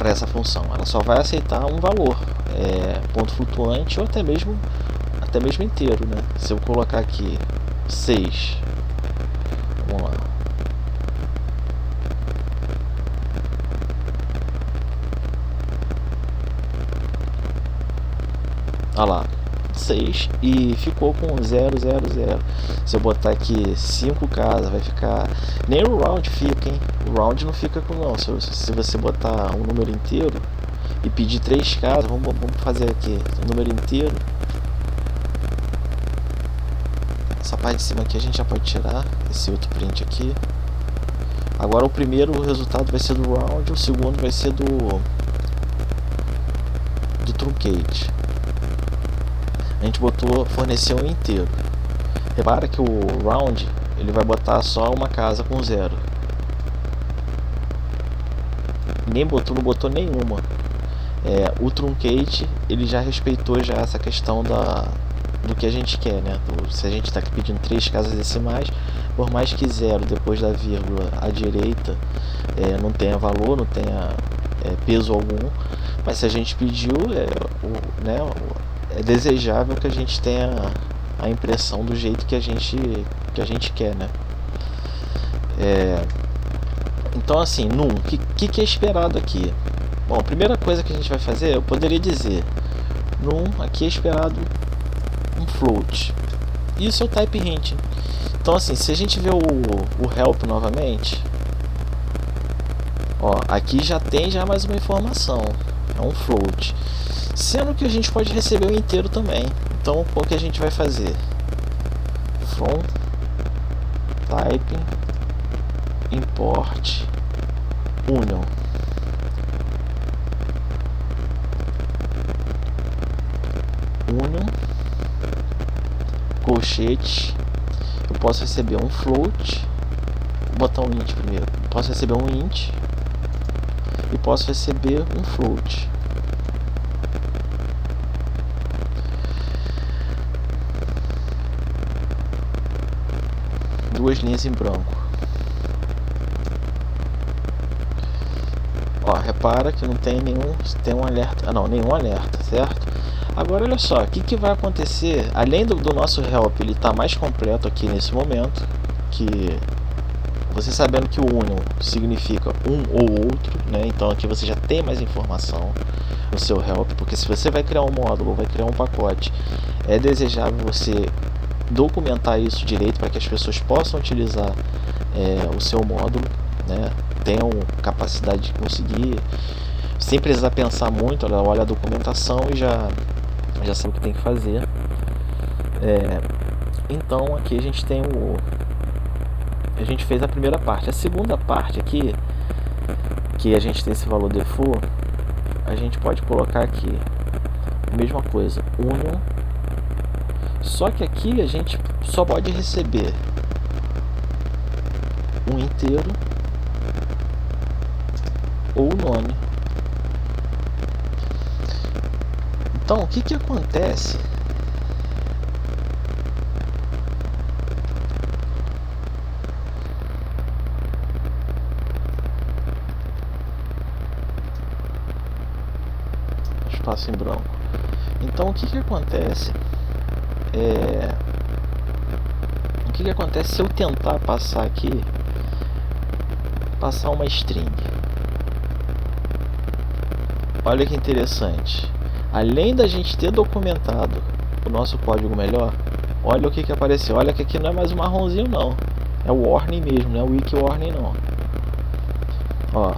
essa função. Ela só vai aceitar um valor, ponto flutuante, ou até mesmo inteiro, né? Se eu colocar aqui 6, vamos lá, olha lá, 6 e ficou com 0, 0, 0. Se eu botar aqui 5 casas, vai ficar, nem o round fica, hein? O round não fica com não. Se você botar um número inteiro e pedir 3 casas, vamos fazer aqui um número inteiro. Essa parte de cima aqui a gente já pode tirar, esse outro print aqui. Agora o primeiro resultado vai ser do round, o segundo vai ser do truncate. A gente forneceu um inteiro. Repara que o round ele vai botar só uma casa com 0. Não botou nenhuma. O truncate ele já respeitou já essa questão do que a gente quer, né? Se a gente está pedindo 3 casas decimais, por mais que 0 depois da vírgula à direita não tenha valor, não tenha peso algum, mas se a gente pediu, é desejável que a gente tenha a impressão do jeito que a gente quer, né? Então, assim, num, que é esperado aqui? Bom, a primeira coisa que a gente vai fazer, eu poderia dizer, num, aqui é esperado um float. Isso é o type hint. Então, assim, se a gente vê o help novamente, ó, aqui já tem mais uma informação, é um float, sendo que a gente pode receber o inteiro também. Então, o que a gente vai fazer? From type import union. Union colchete. Eu posso receber um float, vou botar um int primeiro. Posso receber um int e posso receber um float. Duas linhas em branco. Ó, repara que não tem nenhum, tem um alerta, nenhum alerta, certo? Agora olha só, o que vai acontecer, além do nosso help ele tá mais completo aqui nesse momento, que você sabendo que o union significa um ou outro, né? Então aqui você já tem mais informação no seu help, porque se você vai criar um módulo ou vai criar um pacote, é desejável você documentar isso direito para que as pessoas possam utilizar o seu módulo, né? Tenham capacidade de conseguir, sem precisar pensar muito, olha a documentação e já sabe o que tem que fazer. Então aqui a gente tem a gente fez a primeira parte. A segunda parte aqui, que a gente tem esse valor default, a gente pode colocar aqui a mesma coisa, union, só que aqui a gente só pode receber um inteiro ou o nome. Então, o que acontece? Espaço em branco. Então, o que acontece? O que acontece se eu tentar passar aqui, passar uma string? Olha que interessante. Além da gente ter documentado o nosso código melhor, olha o que apareceu. Olha que aqui não é mais um marronzinho não, é o warning mesmo, não é o wiki warning não. Ó,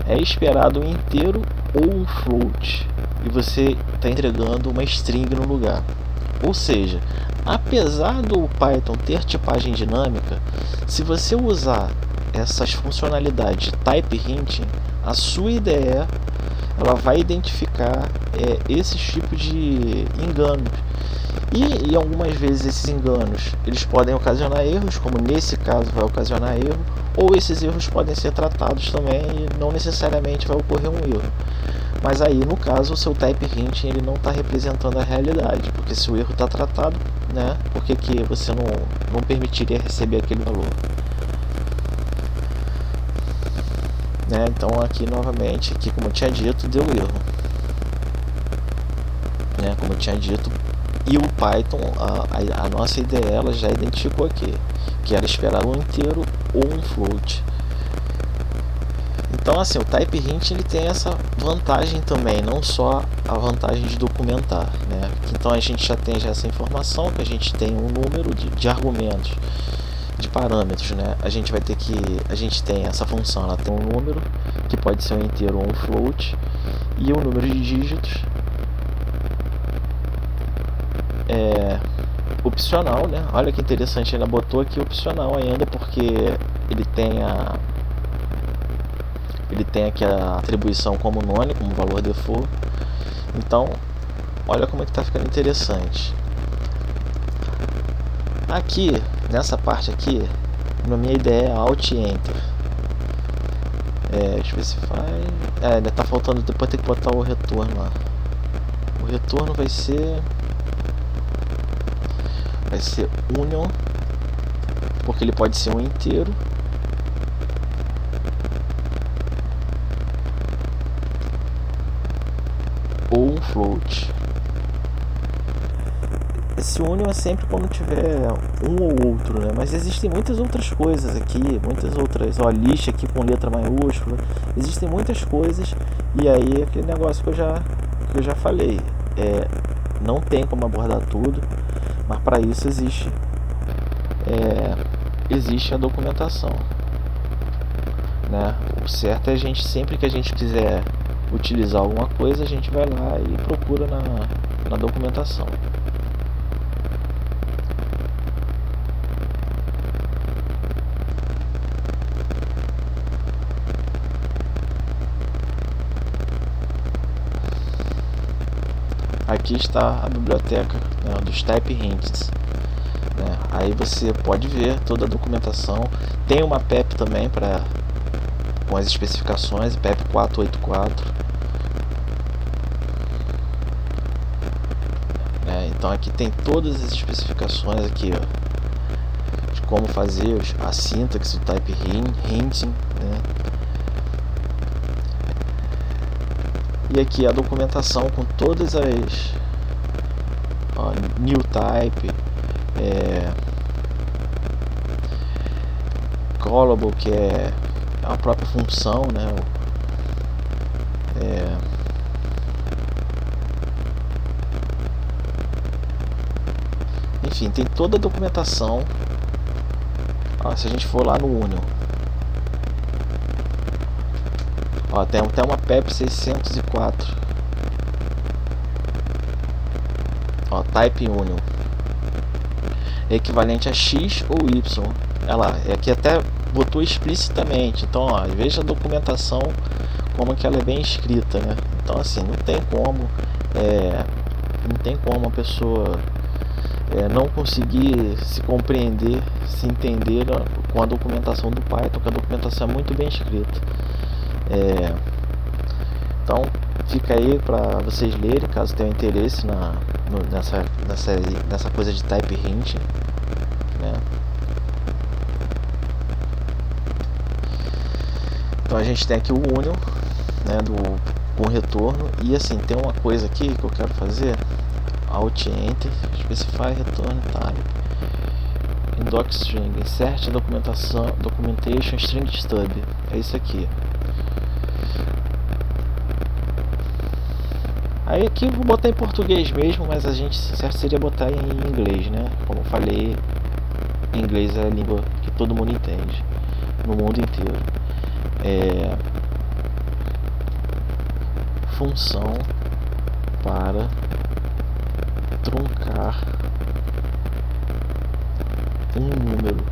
é esperado um inteiro ou um float e você está entregando uma string no lugar. Ou seja, apesar do Python ter tipagem dinâmica, se você usar essas funcionalidades de type hinting, a sua IDE ela vai identificar esses tipos de enganos. E algumas vezes esses enganos eles podem ocasionar erros, como nesse caso vai ocasionar erro, ou esses erros podem ser tratados também e não necessariamente vai ocorrer um erro. Mas aí no caso o seu type hinting ele não está representando a realidade, porque se o erro está tratado, né, por que você não permitiria receber aquele valor? Então aqui novamente, aqui como eu tinha dito, deu erro, como eu tinha dito, e o Python, a nossa IDE ela já identificou aqui que era esperar um inteiro ou um float. Então assim, o type hint ele tem essa vantagem também, não só a vantagem de documentar, né? Então a gente já tem essa informação, que a gente tem um número de argumentos, de parâmetros, né? A gente tem essa função, ela tem um número que pode ser um inteiro ou um float, e o número de dígitos é opcional, né? Olha que interessante, ela botou aqui opcional ainda, porque ele tem aqui a atribuição como none, como valor default. Então olha como é que está ficando interessante. Aqui nessa parte aqui, na minha ideia é Alt Enter. Specify. Ainda tá faltando, depois tem que botar o retorno lá. O retorno vai ser vai ser union, porque ele pode ser um inteiro, ou um float. Esse union é sempre quando tiver um ou outro, né? Mas existem muitas outras coisas aqui, muitas outras, ó, list aqui com letra maiúscula, existem muitas coisas, e aí aquele negócio que eu já falei, não tem como abordar tudo, mas para isso existe a documentação, né? O certo é a gente, sempre que a gente quiser utilizar alguma coisa, a gente vai lá e procura na documentação. Aqui está a biblioteca, né, dos type hints, né? Aí você pode ver toda a documentação. Tem uma PEP também com as especificações, PEP 484, né? Então aqui tem todas as especificações aqui, ó, de como fazer a sintaxe do type hinting, né? E aqui a documentação com todas as new type, callable, que é a própria função, né? Enfim, tem toda a documentação. Se a gente for lá no union, tem até uma PEP 604, type union, é equivalente a X ou Y. Ela aqui até botou explicitamente, então veja a documentação como que ela é bem escrita, né? Então assim, não tem como a pessoa não conseguir se compreender, se entender com a documentação do Python, que a documentação é muito bem escrita. Então fica aí para vocês lerem, caso tenham interesse nessa coisa de type hint, né? Então a gente tem aqui o union, né, com retorno. E assim, tem uma coisa aqui que eu quero fazer: alt enter, specify return type in docstring, insert documentation string stub. É isso aqui. Aí aqui eu vou botar em português mesmo, mas a gente certo seria botar em inglês, né? Como eu falei, inglês é a língua que todo mundo entende no mundo inteiro. Função para truncar um número.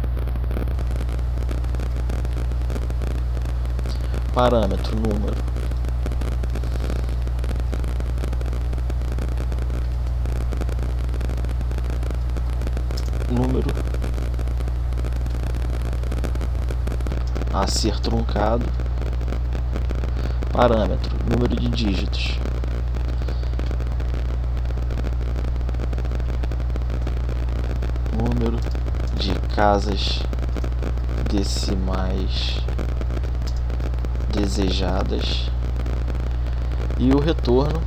Parâmetro número. Número a ser truncado. Parâmetro, número de dígitos. Número de casas decimais desejadas. E o retorno,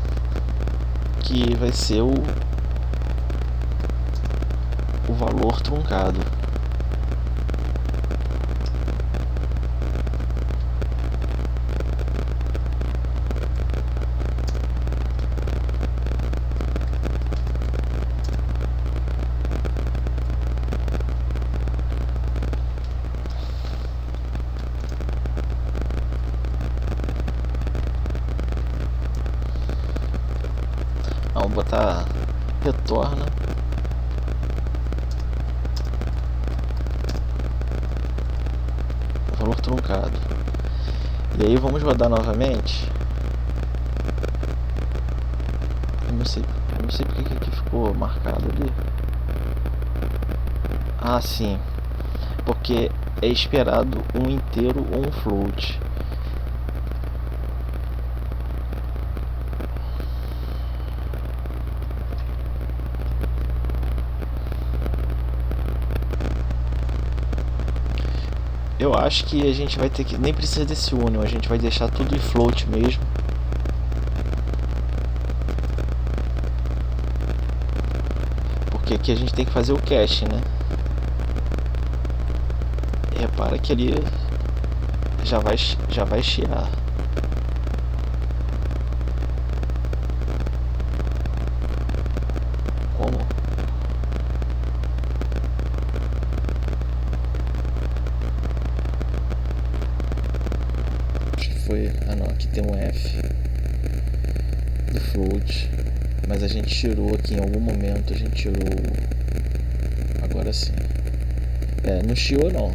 que vai ser o valor truncado. Vamos botar retorna valor truncado. E aí vamos rodar novamente. Eu não sei porque que ficou marcado ali. Sim, porque é esperado um inteiro ou um float. Eu acho que a gente vai ter que... Nem precisa desse union, a gente vai deixar tudo em float mesmo. Porque aqui a gente tem que fazer o caching, né? E repara que ali já vai chiar. Como? Acho que foi... Ah não, aqui tem um F do float. Mas a gente tirou aqui em algum momento, a gente tirou... Agora sim. Não chiou não.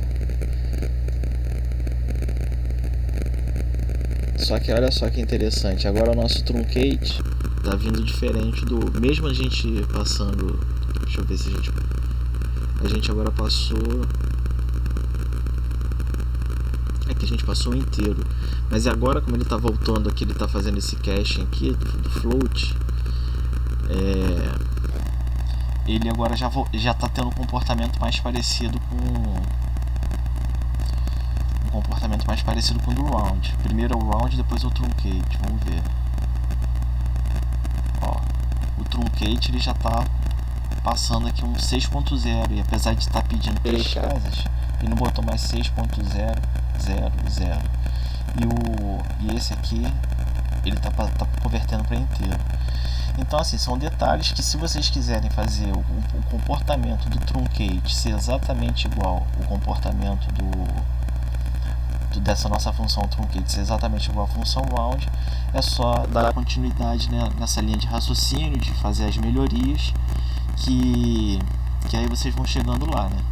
Só que olha só que interessante, agora o nosso truncate tá vindo diferente do... Mesmo a gente passando... Deixa eu ver se a gente agora passou... É que a gente passou inteiro. Mas agora, como ele tá voltando aqui, ele tá fazendo esse caching aqui do float, ele agora já tá tendo um comportamento mais parecido com... o do round. Primeiro é o round, depois é o truncate. Vamos ver. Ó, o truncate ele já tá passando aqui um 6.0 e apesar de estar pedindo 3 casas, ele não botou mais 6.000. E esse aqui ele tá convertendo para inteiro. Então assim, são detalhes que se vocês quiserem fazer o comportamento do truncate ser exatamente igual o comportamento dessa nossa função truncate ser exatamente igual à função round, é só dar continuidade, né, nessa linha de raciocínio, de fazer as melhorias que aí vocês vão chegando lá, né?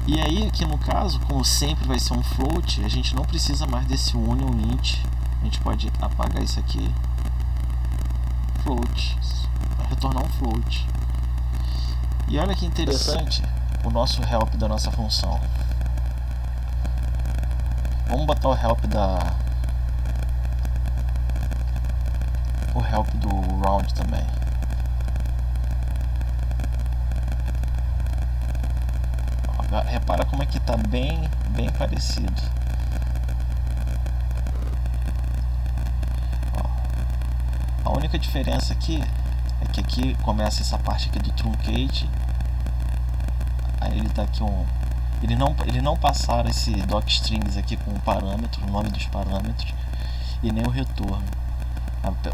E aí aqui no caso, como sempre vai ser um float, a gente não precisa mais desse union int. A gente pode apagar isso aqui, float, vai retornar um float. E olha que interessante o nosso help da nossa função. Vamos botar o help do round também. Repara como é que tá bem parecido. A única diferença aqui é que aqui começa essa parte aqui do truncate. Aí ele tá aqui ele não passaram esse docstrings aqui com o parâmetro, o nome dos parâmetros e nem o retorno.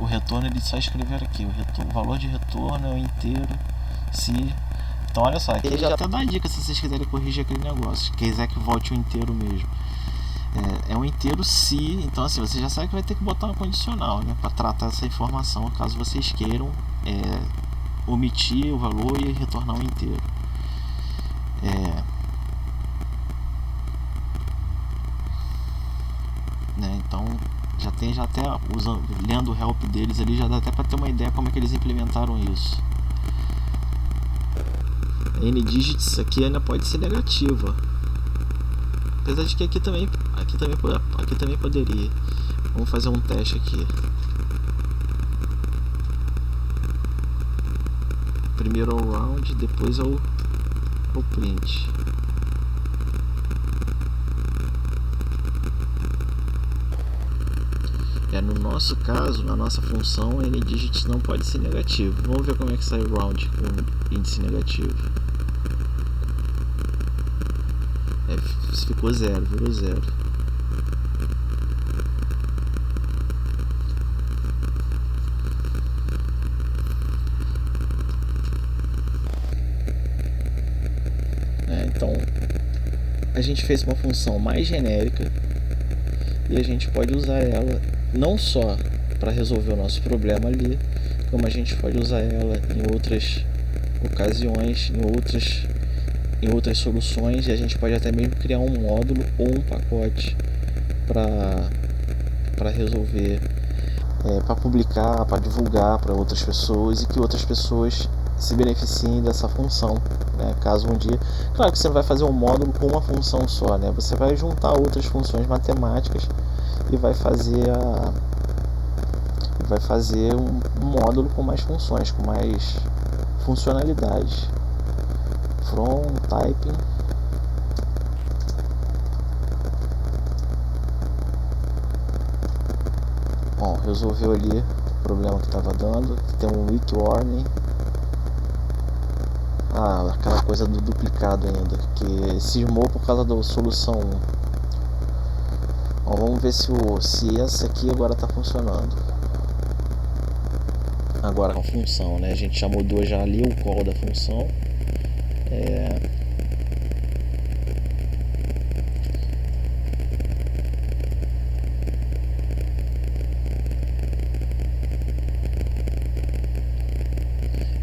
O retorno eles só escreveram aqui, o valor de retorno é o inteiro se... Então olha só, aqui ele já até dá dica se vocês quiserem corrigir aquele negócio, se quiser que volte o inteiro mesmo. É um inteiro se, então assim, você já sabe que vai ter que botar uma condicional, né, para tratar essa informação, caso vocês queiram omitir o valor e retornar um inteiro. Então já até lendo o help deles ali, já dá até para ter uma ideia como é que eles implementaram isso. N-digits aqui ainda pode ser negativa, apesar de que aqui também poderia. Vamos fazer um teste aqui. Primeiro ao round, depois ao print. No nosso caso, na nossa função, N-digits não pode ser negativo. Vamos ver como é que sai o round com índice negativo. Ficou 0, virou 0. Então, a gente fez uma função mais genérica e a gente pode usar ela não só para resolver o nosso problema ali, como a gente pode usar ela em outras ocasiões, em outras soluções, e a gente pode até mesmo criar um módulo ou um pacote para resolver, para publicar, para divulgar para outras pessoas e que outras pessoas se beneficiem dessa função, né? Caso um dia, claro que você não vai fazer um módulo com uma função só, né? Você vai juntar outras funções matemáticas e vai fazer um módulo com mais funções, com mais funcionalidades. From, typing, Bom, resolveu ali o problema que estava dando. Tem um weak warning. Aquela coisa do duplicado ainda, que cismou por causa da solução 1. Bom, vamos ver se essa aqui agora está funcionando. Agora com a função, né? A gente já mudou já ali o call da função.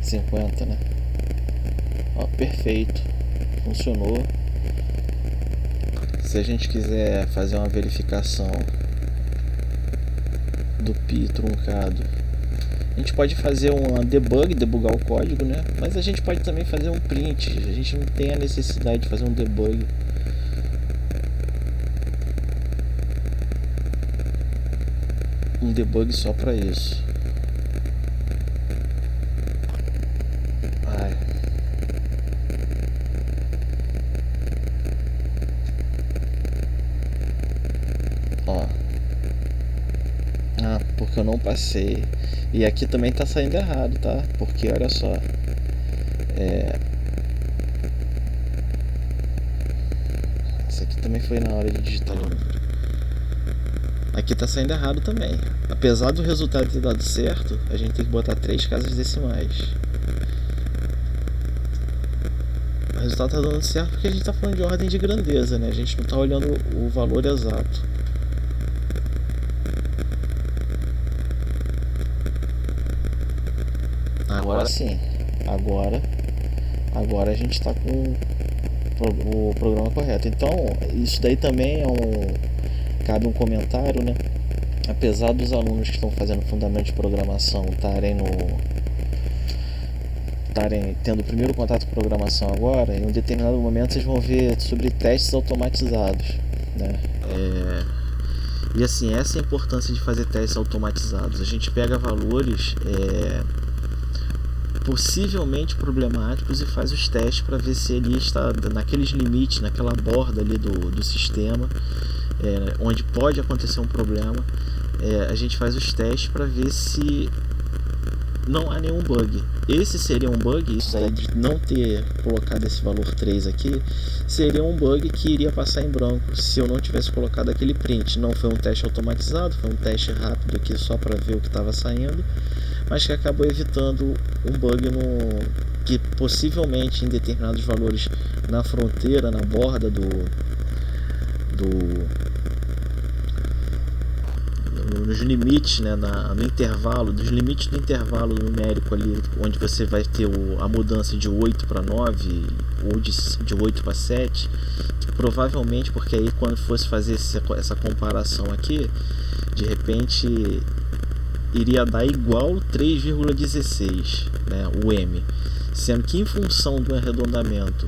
$50, né? Ó, perfeito, funcionou. Se a gente quiser fazer uma verificação do pi truncado, a gente pode fazer uma debugar o código, né? Mas a gente pode também fazer um print. A gente não tem a necessidade de fazer um debug. Um debug só para isso. Porque eu não passei. E aqui também tá saindo errado, tá? Porque olha só, isso aqui também foi na hora de digitar de novo. Aqui tá saindo errado também. Apesar do resultado ter dado certo, a gente tem que botar 3 casas decimais. O resultado tá dando certo porque a gente tá falando de ordem de grandeza, né? A gente não tá olhando o valor exato. Agora sim. Agora a gente está com o programa correto. Então, isso daí também cabe um comentário, né? Apesar dos alunos que estão fazendo fundamento de programação estarem tendo o primeiro contato com programação agora, em um determinado momento vocês vão ver sobre testes automatizados, né? E assim, essa é a importância de fazer testes automatizados. A gente pega valores possivelmente problemáticos e faz os testes para ver se ele está naqueles limites, naquela borda ali do sistema, onde pode acontecer um problema. A gente faz os testes para ver se não há nenhum bug. Esse seria um bug, isso aí de não ter colocado esse valor 3 aqui, seria um bug que iria passar em branco se eu não tivesse colocado aquele print. Não foi um teste automatizado, foi um teste rápido aqui só para ver o que estava saindo, mas que acabou evitando um bug que possivelmente em determinados valores na fronteira, na borda nos limites, né, no intervalo, dos limites do intervalo numérico ali, onde você vai ter a mudança de 8 para 9 ou de 8 para 7, que provavelmente, porque aí quando fosse fazer essa comparação aqui, de repente iria dar igual 3,16, né, o M, sendo que em função do arredondamento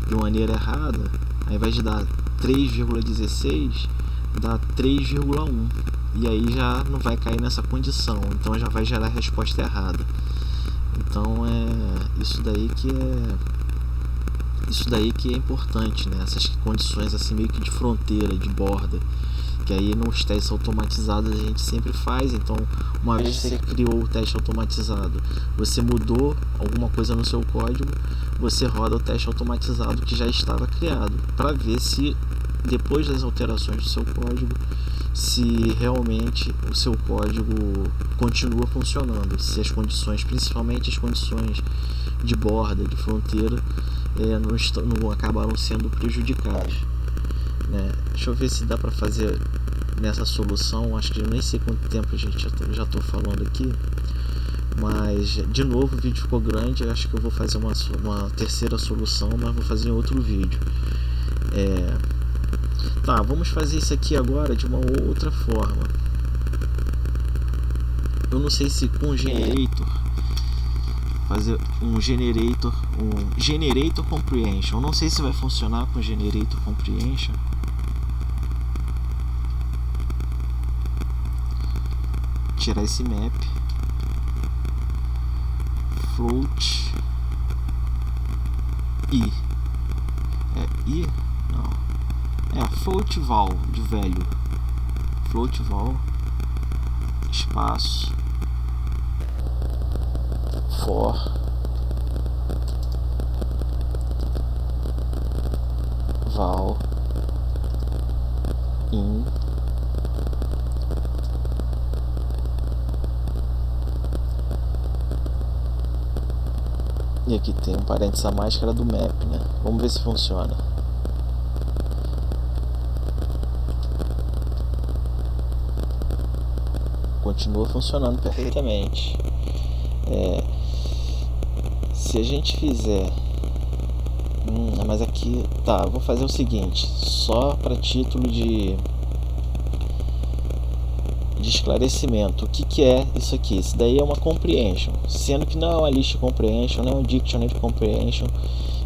de maneira errada, ao invés de dar 3,16, dá 3,1, e aí já não vai cair nessa condição, então já vai gerar a resposta errada. Então isso daí que é importante, né? Essas condições assim meio que de fronteira, de borda, que aí nos testes automatizados a gente sempre faz. Então, uma vez que você criou o teste automatizado, você mudou alguma coisa no seu código, você roda o teste automatizado que já estava criado, para ver se depois das alterações do seu código, se realmente o seu código continua funcionando, se as condições, principalmente as condições de borda, de fronteira, não acabaram sendo prejudicadas, né? Deixa eu ver se dá para fazer nessa solução. Acho que eu nem sei quanto tempo a gente já estou falando aqui, mas de novo o vídeo ficou grande. Eu acho que eu vou fazer uma terceira solução, mas vou fazer em outro vídeo. Tá, vamos fazer isso aqui agora de uma outra forma. Eu não sei se com generator, fazer um generator comprehension. Eu não sei se vai funcionar com generator comprehension. Tirar esse map, float i, não, float val de velho, float val espaço for val in e aqui tem um parênteses a mais que era do map, né? Vamos ver se funciona. Continua funcionando perfeitamente. Se a gente fizer mas aqui tá, vou fazer o seguinte, só para título de esclarecimento. O que é isso aqui? Isso daí é uma comprehension, sendo que não é uma list comprehension, não é um dictionary comprehension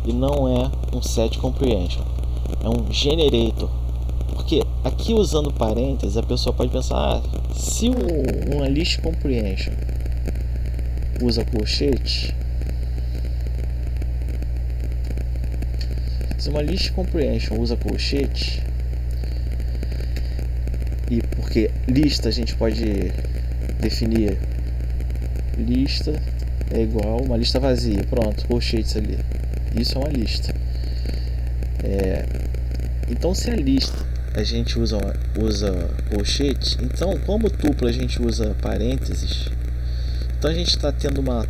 e não é um set comprehension, é um generator. Porque aqui, usando parênteses, a pessoa pode pensar, se uma list comprehension usa colchete, se uma list comprehension usa colchete, e porque lista a gente pode definir, lista é igual uma lista vazia, pronto, colchetes ali, isso é uma lista. Então, se a lista a gente usa colchete, então como tupla a gente usa parênteses, então a gente está tendo uma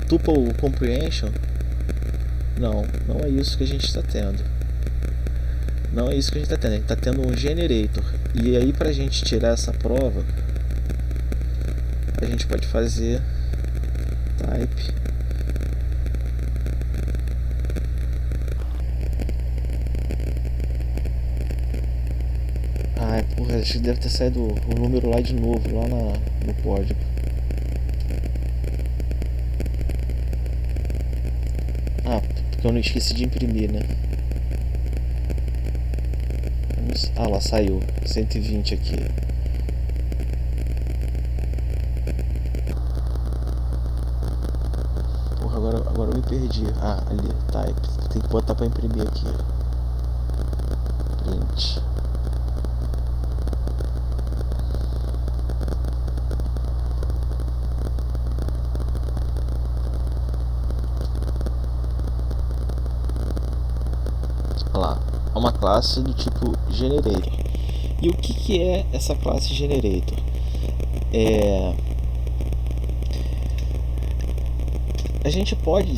tuple comprehension. Não é isso que a gente está tendo. Não é isso que a gente está tendo. A gente está tendo um generator. E aí, para a gente tirar essa prova, a gente pode fazer type porra, acho que deve ter saído o número lá de novo, lá no código. Porque eu não esqueci de imprimir, né? Lá saiu 120 aqui. Porra, agora eu me perdi. Ali, type. Tem que botar pra imprimir aqui. Print. Lá, é uma classe do tipo generator. E o que é essa classe generator? A gente pode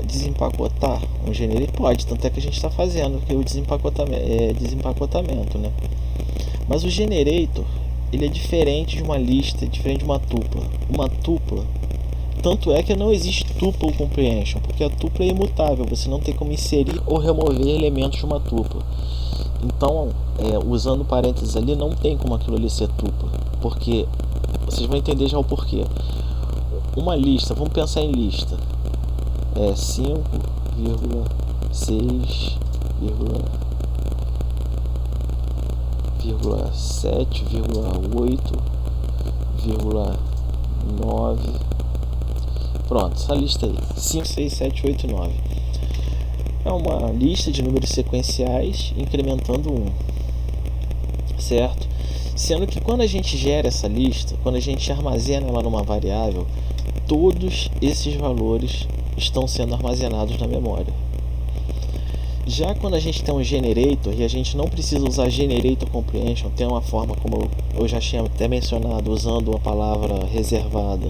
desempacotar um generator? Pode, tanto é que a gente está fazendo que o desempacotamento, né? Mas o generator, ele é diferente de uma lista, diferente de uma tupla. Uma tupla, tanto é que não existe tuple comprehension, porque a tupla é imutável, você não tem como inserir ou remover elementos de uma tupla. Então, usando parênteses ali, não tem como aquilo ali ser tupla, porque vocês vão entender já o porquê. Uma lista, vamos pensar em lista, 5,6,7,8,9. Pronto, essa lista aí, 5, 6, 7, 8, 9. É uma lista de números sequenciais incrementando 1, certo? Sendo que quando a gente gera essa lista, quando a gente armazena ela numa variável, todos esses valores estão sendo armazenados na memória. Já quando a gente tem um generator, e a gente não precisa usar generator comprehension, tem uma forma, como eu já tinha até mencionado, usando a palavra reservada,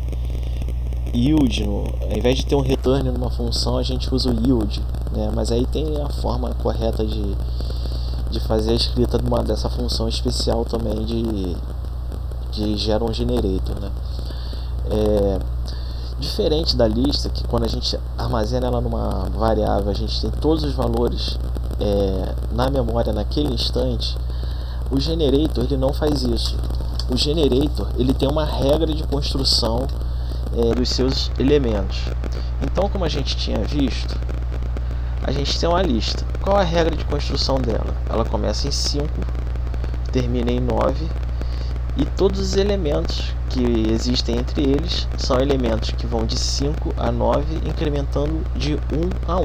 yield, ao invés de ter um return numa função, a gente usa o yield, né? Mas aí tem a forma correta de fazer a escrita dessa função especial também de gera um generator, né? Diferente da lista, que quando a gente armazena ela numa variável, a gente tem todos os valores na memória naquele instante. O generator, ele não faz isso. O generator, ele tem uma regra de construção dos seus elementos. Então, como a gente tinha visto, a gente tem uma lista. Qual a regra de construção dela? Ela começa em 5, termina em 9, e todos os elementos que existem entre eles são elementos que vão de 5 a 9, incrementando de 1 a 1.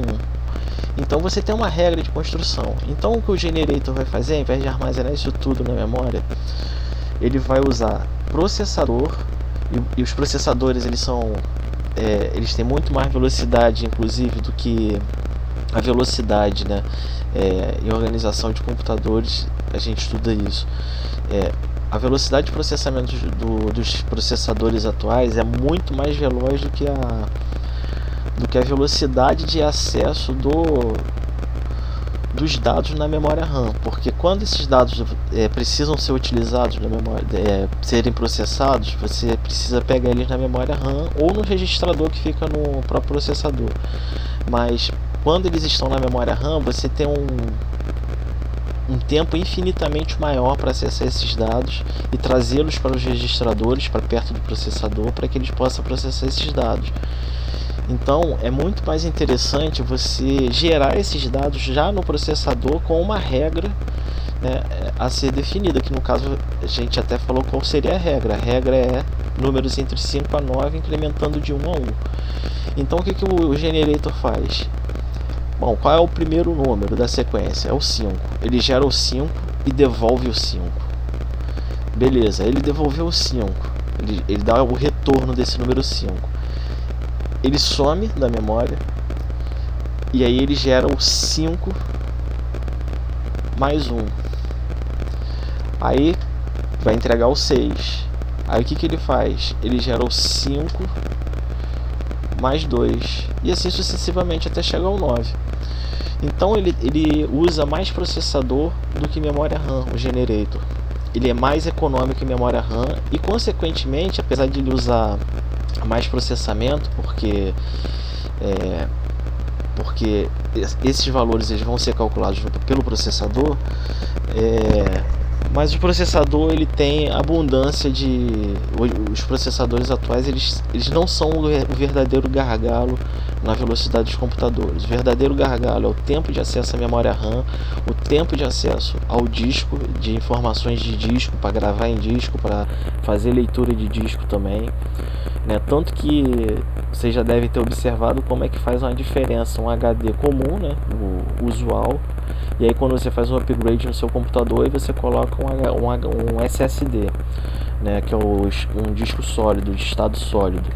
Então você tem uma regra de construção. Então o que o generator vai fazer, ao invés de armazenar isso tudo na memória, ele vai usar processador, e os processadores eles têm muito mais velocidade, inclusive, do que a velocidade, né? Em organização de computadores a gente estuda isso. A velocidade de processamento dos processadores atuais é muito mais veloz do que a velocidade de acesso dos dados na memória RAM, porque quando esses dados precisam ser utilizados na memória, serem processados, você precisa pegar eles na memória RAM ou no registrador que fica no próprio processador. Mas quando eles estão na memória RAM, você tem um tempo infinitamente maior para acessar esses dados e trazê-los para os registradores, para perto do processador, para que eles possam processar esses dados. Então é muito mais interessante você gerar esses dados já no processador com uma regra, né, a ser definida, que no caso a gente até falou qual seria a regra. A regra é números entre 5 a 9 incrementando de 1 a 1. Então o que o generator faz? Bom, qual é o primeiro número da sequência? É o 5. Ele gera o 5 e devolve o 5. Beleza, ele devolveu o 5. Ele dá o retorno desse número 5. Ele some da memória e aí ele gera o 5 mais 1. Aí vai entregar o 6. Aí o que ele faz? Ele gera o 5 mais 2 e assim sucessivamente até chegar ao 9. Então ele usa mais processador do que memória RAM, o generator. Ele é mais econômico que memória RAM e, consequentemente, apesar de ele usar mais processamento, porque esses valores eles vão ser calculados pelo processador, mas o processador ele tem abundância de... Os processadores atuais eles não são o verdadeiro gargalo na velocidade dos computadores. O verdadeiro gargalo é o tempo de acesso à memória RAM, o tempo de acesso ao disco, de informações de disco, para gravar em disco, para fazer leitura de disco também, né? Tanto que você já deve ter observado como é que faz uma diferença um HD comum, né, o usual, e aí quando você faz um upgrade no seu computador e você coloca um SSD, né, que é um disco sólido, de estado sólido.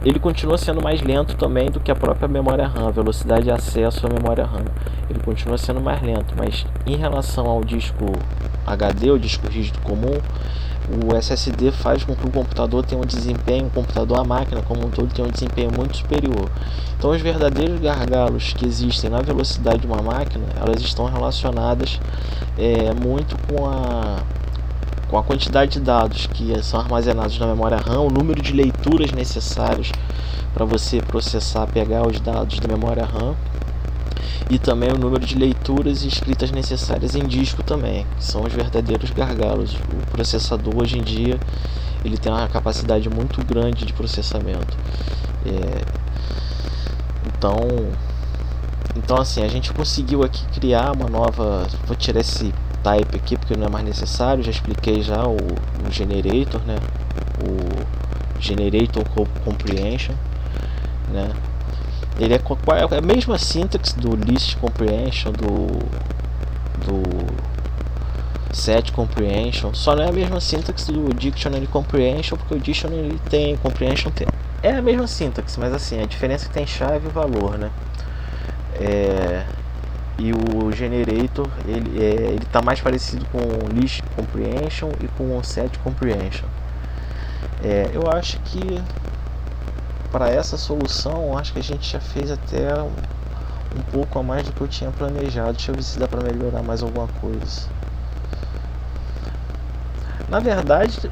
Ele continua sendo mais lento também do que a própria memória RAM, a velocidade de acesso à memória RAM. Ele continua sendo mais lento, mas em relação ao disco HD, o disco rígido comum, o SSD faz com que o computador tenha um desempenho, a máquina como um todo tenha um desempenho muito superior. Então os verdadeiros gargalos que existem na velocidade de uma máquina, elas estão relacionadas muito com a quantidade de dados que são armazenados na memória RAM, o número de leituras necessários para você processar, pegar os dados da memória RAM, e também o número de leituras e escritas necessárias em disco também, que são os verdadeiros gargalos. O processador hoje em dia ele tem uma capacidade muito grande de processamento. Então assim, a gente conseguiu aqui criar uma nova... Vou tirar esse type aqui porque não é mais necessário, já expliquei já o generator, né? O generator comprehension, né? Ele é a mesma sintaxe do list comprehension, do set comprehension, só não é a mesma sintaxe do dictionary comprehension, porque o dictionary tem comprehension, é a mesma sintaxe, mas assim, a diferença é que tem chave e valor, né? E o generator ele está mais parecido com o list comprehension e com o set comprehension. Eu acho que para essa solução, acho que a gente já fez até um pouco a mais do que eu tinha planejado. Deixa eu ver se dá para melhorar mais alguma coisa. Na verdade,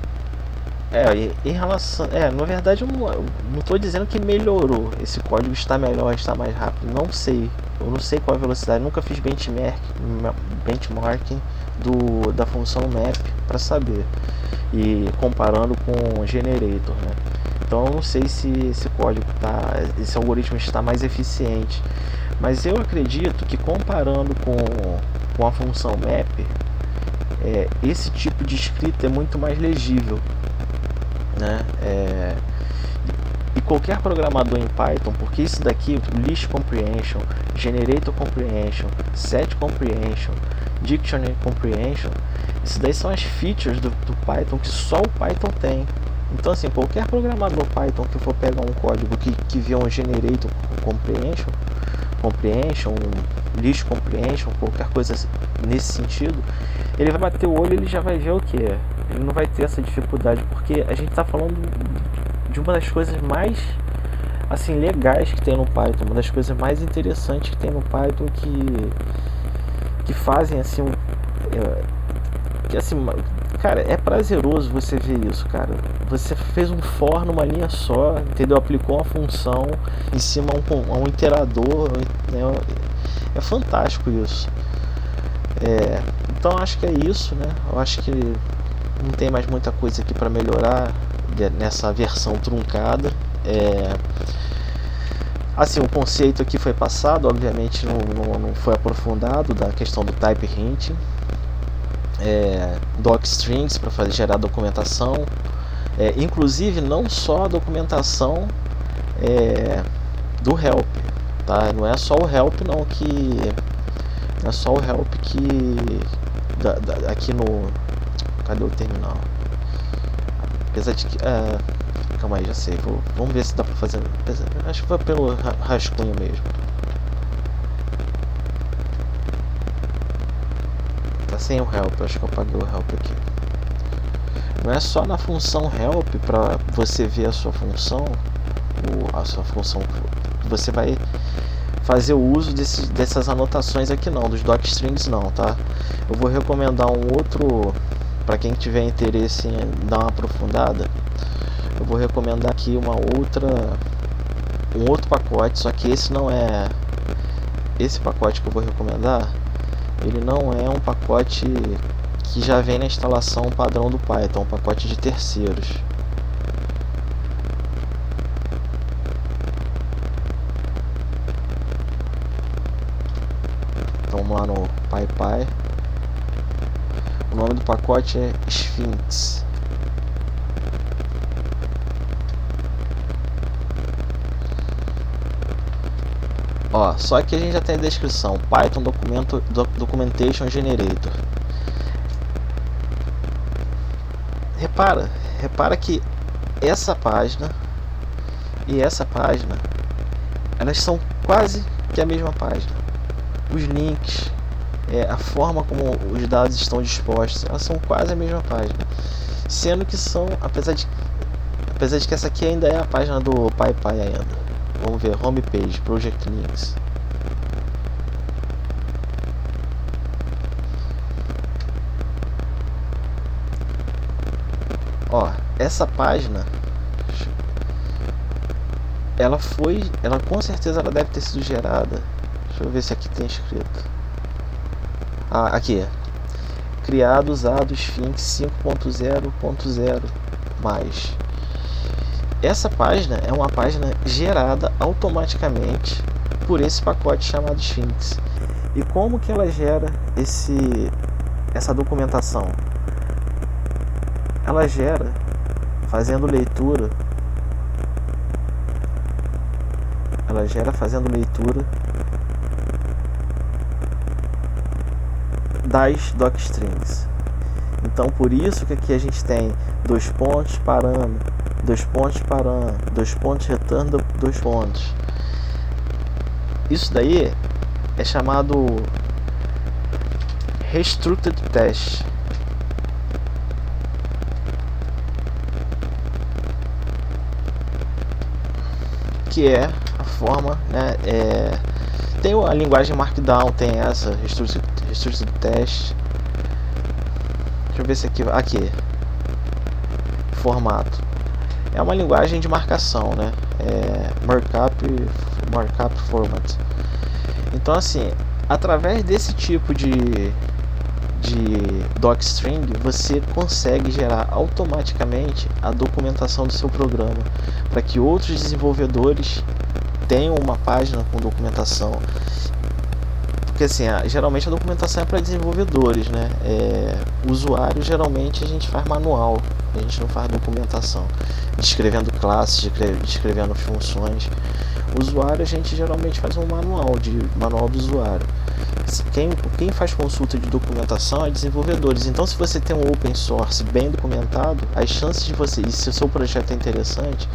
em relação, na verdade eu não estou dizendo que melhorou. Esse código está melhor, está mais rápido. Não sei, eu não sei qual a velocidade. Nunca fiz benchmarking da função map para saber, e comparando com o generator, né? Então eu não sei se esse algoritmo está mais eficiente, mas eu acredito que comparando com a função map, esse tipo de escrita é muito mais legível, né? E qualquer programador em Python, porque isso daqui, list comprehension, generator comprehension, set comprehension, dictionary comprehension, Isso daí são as features do Python que só o Python tem. Então assim, qualquer programador Python que for pegar um código que vê um generator comprehension, list comprehension, qualquer coisa nesse sentido, ele vai bater o olho e ele já vai ver o que é. Ele não vai ter essa dificuldade, porque a gente está falando de uma das coisas mais assim legais que tem no Python, uma das coisas mais interessantes que tem no Python, que fazem assim que assim, cara, é prazeroso você ver isso, cara. Você fez um for numa linha só, entendeu? Aplicou uma função em cima a um iterador, né? É fantástico isso. Então acho que é isso, né? Eu acho que não tem mais muita coisa aqui para melhorar nessa versão truncada. Assim, o conceito aqui foi passado, obviamente não foi aprofundado, da questão do type hinting, docstrings para gerar documentação, inclusive não só a documentação do help, tá? Não é só o help não, não é só o help aqui no... Cadê o terminal? Apesar de que... calma aí, já sei. Vamos ver se dá pra fazer... Acho que foi pelo rascunho mesmo. Tá sem o help, acho que eu apaguei o help aqui. Não é só na função help pra você ver a sua função, que você vai fazer o uso dessas anotações aqui não, dos docstrings não, tá? Eu vou recomendar um outro, para quem tiver interesse em dar uma aprofundada, eu vou recomendar aqui um outro pacote, só que esse não é... Esse pacote que eu vou recomendar, ele não é um pacote que já vem na instalação padrão do Python, um pacote de terceiros. Então vamos lá no PyPy. O nome do pacote é Sphinx. Ó, só que a gente já tem a descrição: Python Documentation Generator. Repara que essa página e essa página, elas são quase que a mesma página. Os links, a forma como os dados estão dispostos, elas são quase a mesma página. Sendo que são, apesar de que essa aqui ainda é a página do PyPy ainda. Vamos ver, homepage, project links. Ó, essa página, ela com certeza ela deve ter sido gerada. Deixa eu ver se aqui tem escrito. Aqui. Criado, usado, Sphinx 5.0.0 mais. Essa página é uma página gerada automaticamente por esse pacote chamado Sphinx. E como que ela gera essa documentação? Ela gera fazendo leitura. Das docstrings. Então por isso que aqui a gente tem 2 pontos parando, 2 pontos parando, 2 pontos return, 2 pontos. Isso daí é chamado restricted test. Que é a forma, né? Tem a linguagem Markdown, tem essa restricted test. Deixa eu ver se aqui formato. É uma linguagem de marcação, né? Markup format. Então assim, através desse tipo de docstring, você consegue gerar automaticamente a documentação do seu programa, para que outros desenvolvedores tenham uma página com documentação. Porque assim, geralmente a documentação é para desenvolvedores, né? Usuário, geralmente a gente faz manual, a gente não faz documentação, descrevendo classes, descrevendo funções. Usuário, a gente geralmente faz um manual do usuário. quem faz consulta de documentação é desenvolvedores. Então, se você tem um open source bem documentado, as chances de você, e se o seu projeto é interessante,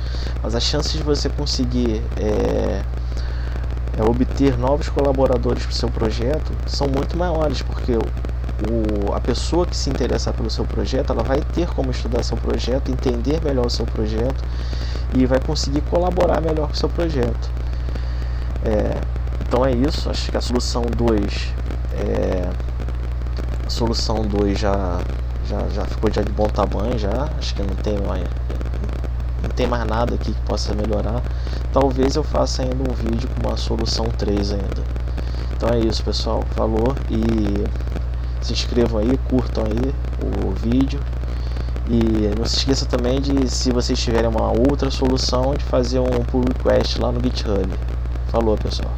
mas as chances de você conseguir obter novos colaboradores para o seu projeto são muito maiores, porque a pessoa que se interessar pelo seu projeto, ela vai ter como estudar seu projeto, entender melhor o seu projeto e vai conseguir colaborar melhor com o seu projeto. Então é isso, acho que a solução 2 já ficou de bom tamanho, acho que não tem mais nada aqui que possa melhorar. Talvez eu faça ainda um vídeo com uma solução 3 ainda. Então é isso, pessoal, falou, e se inscrevam aí, curtam aí o vídeo e não se esqueça também de, se vocês tiverem uma outra solução, de fazer um pull request lá no GitHub. Falou, pessoal.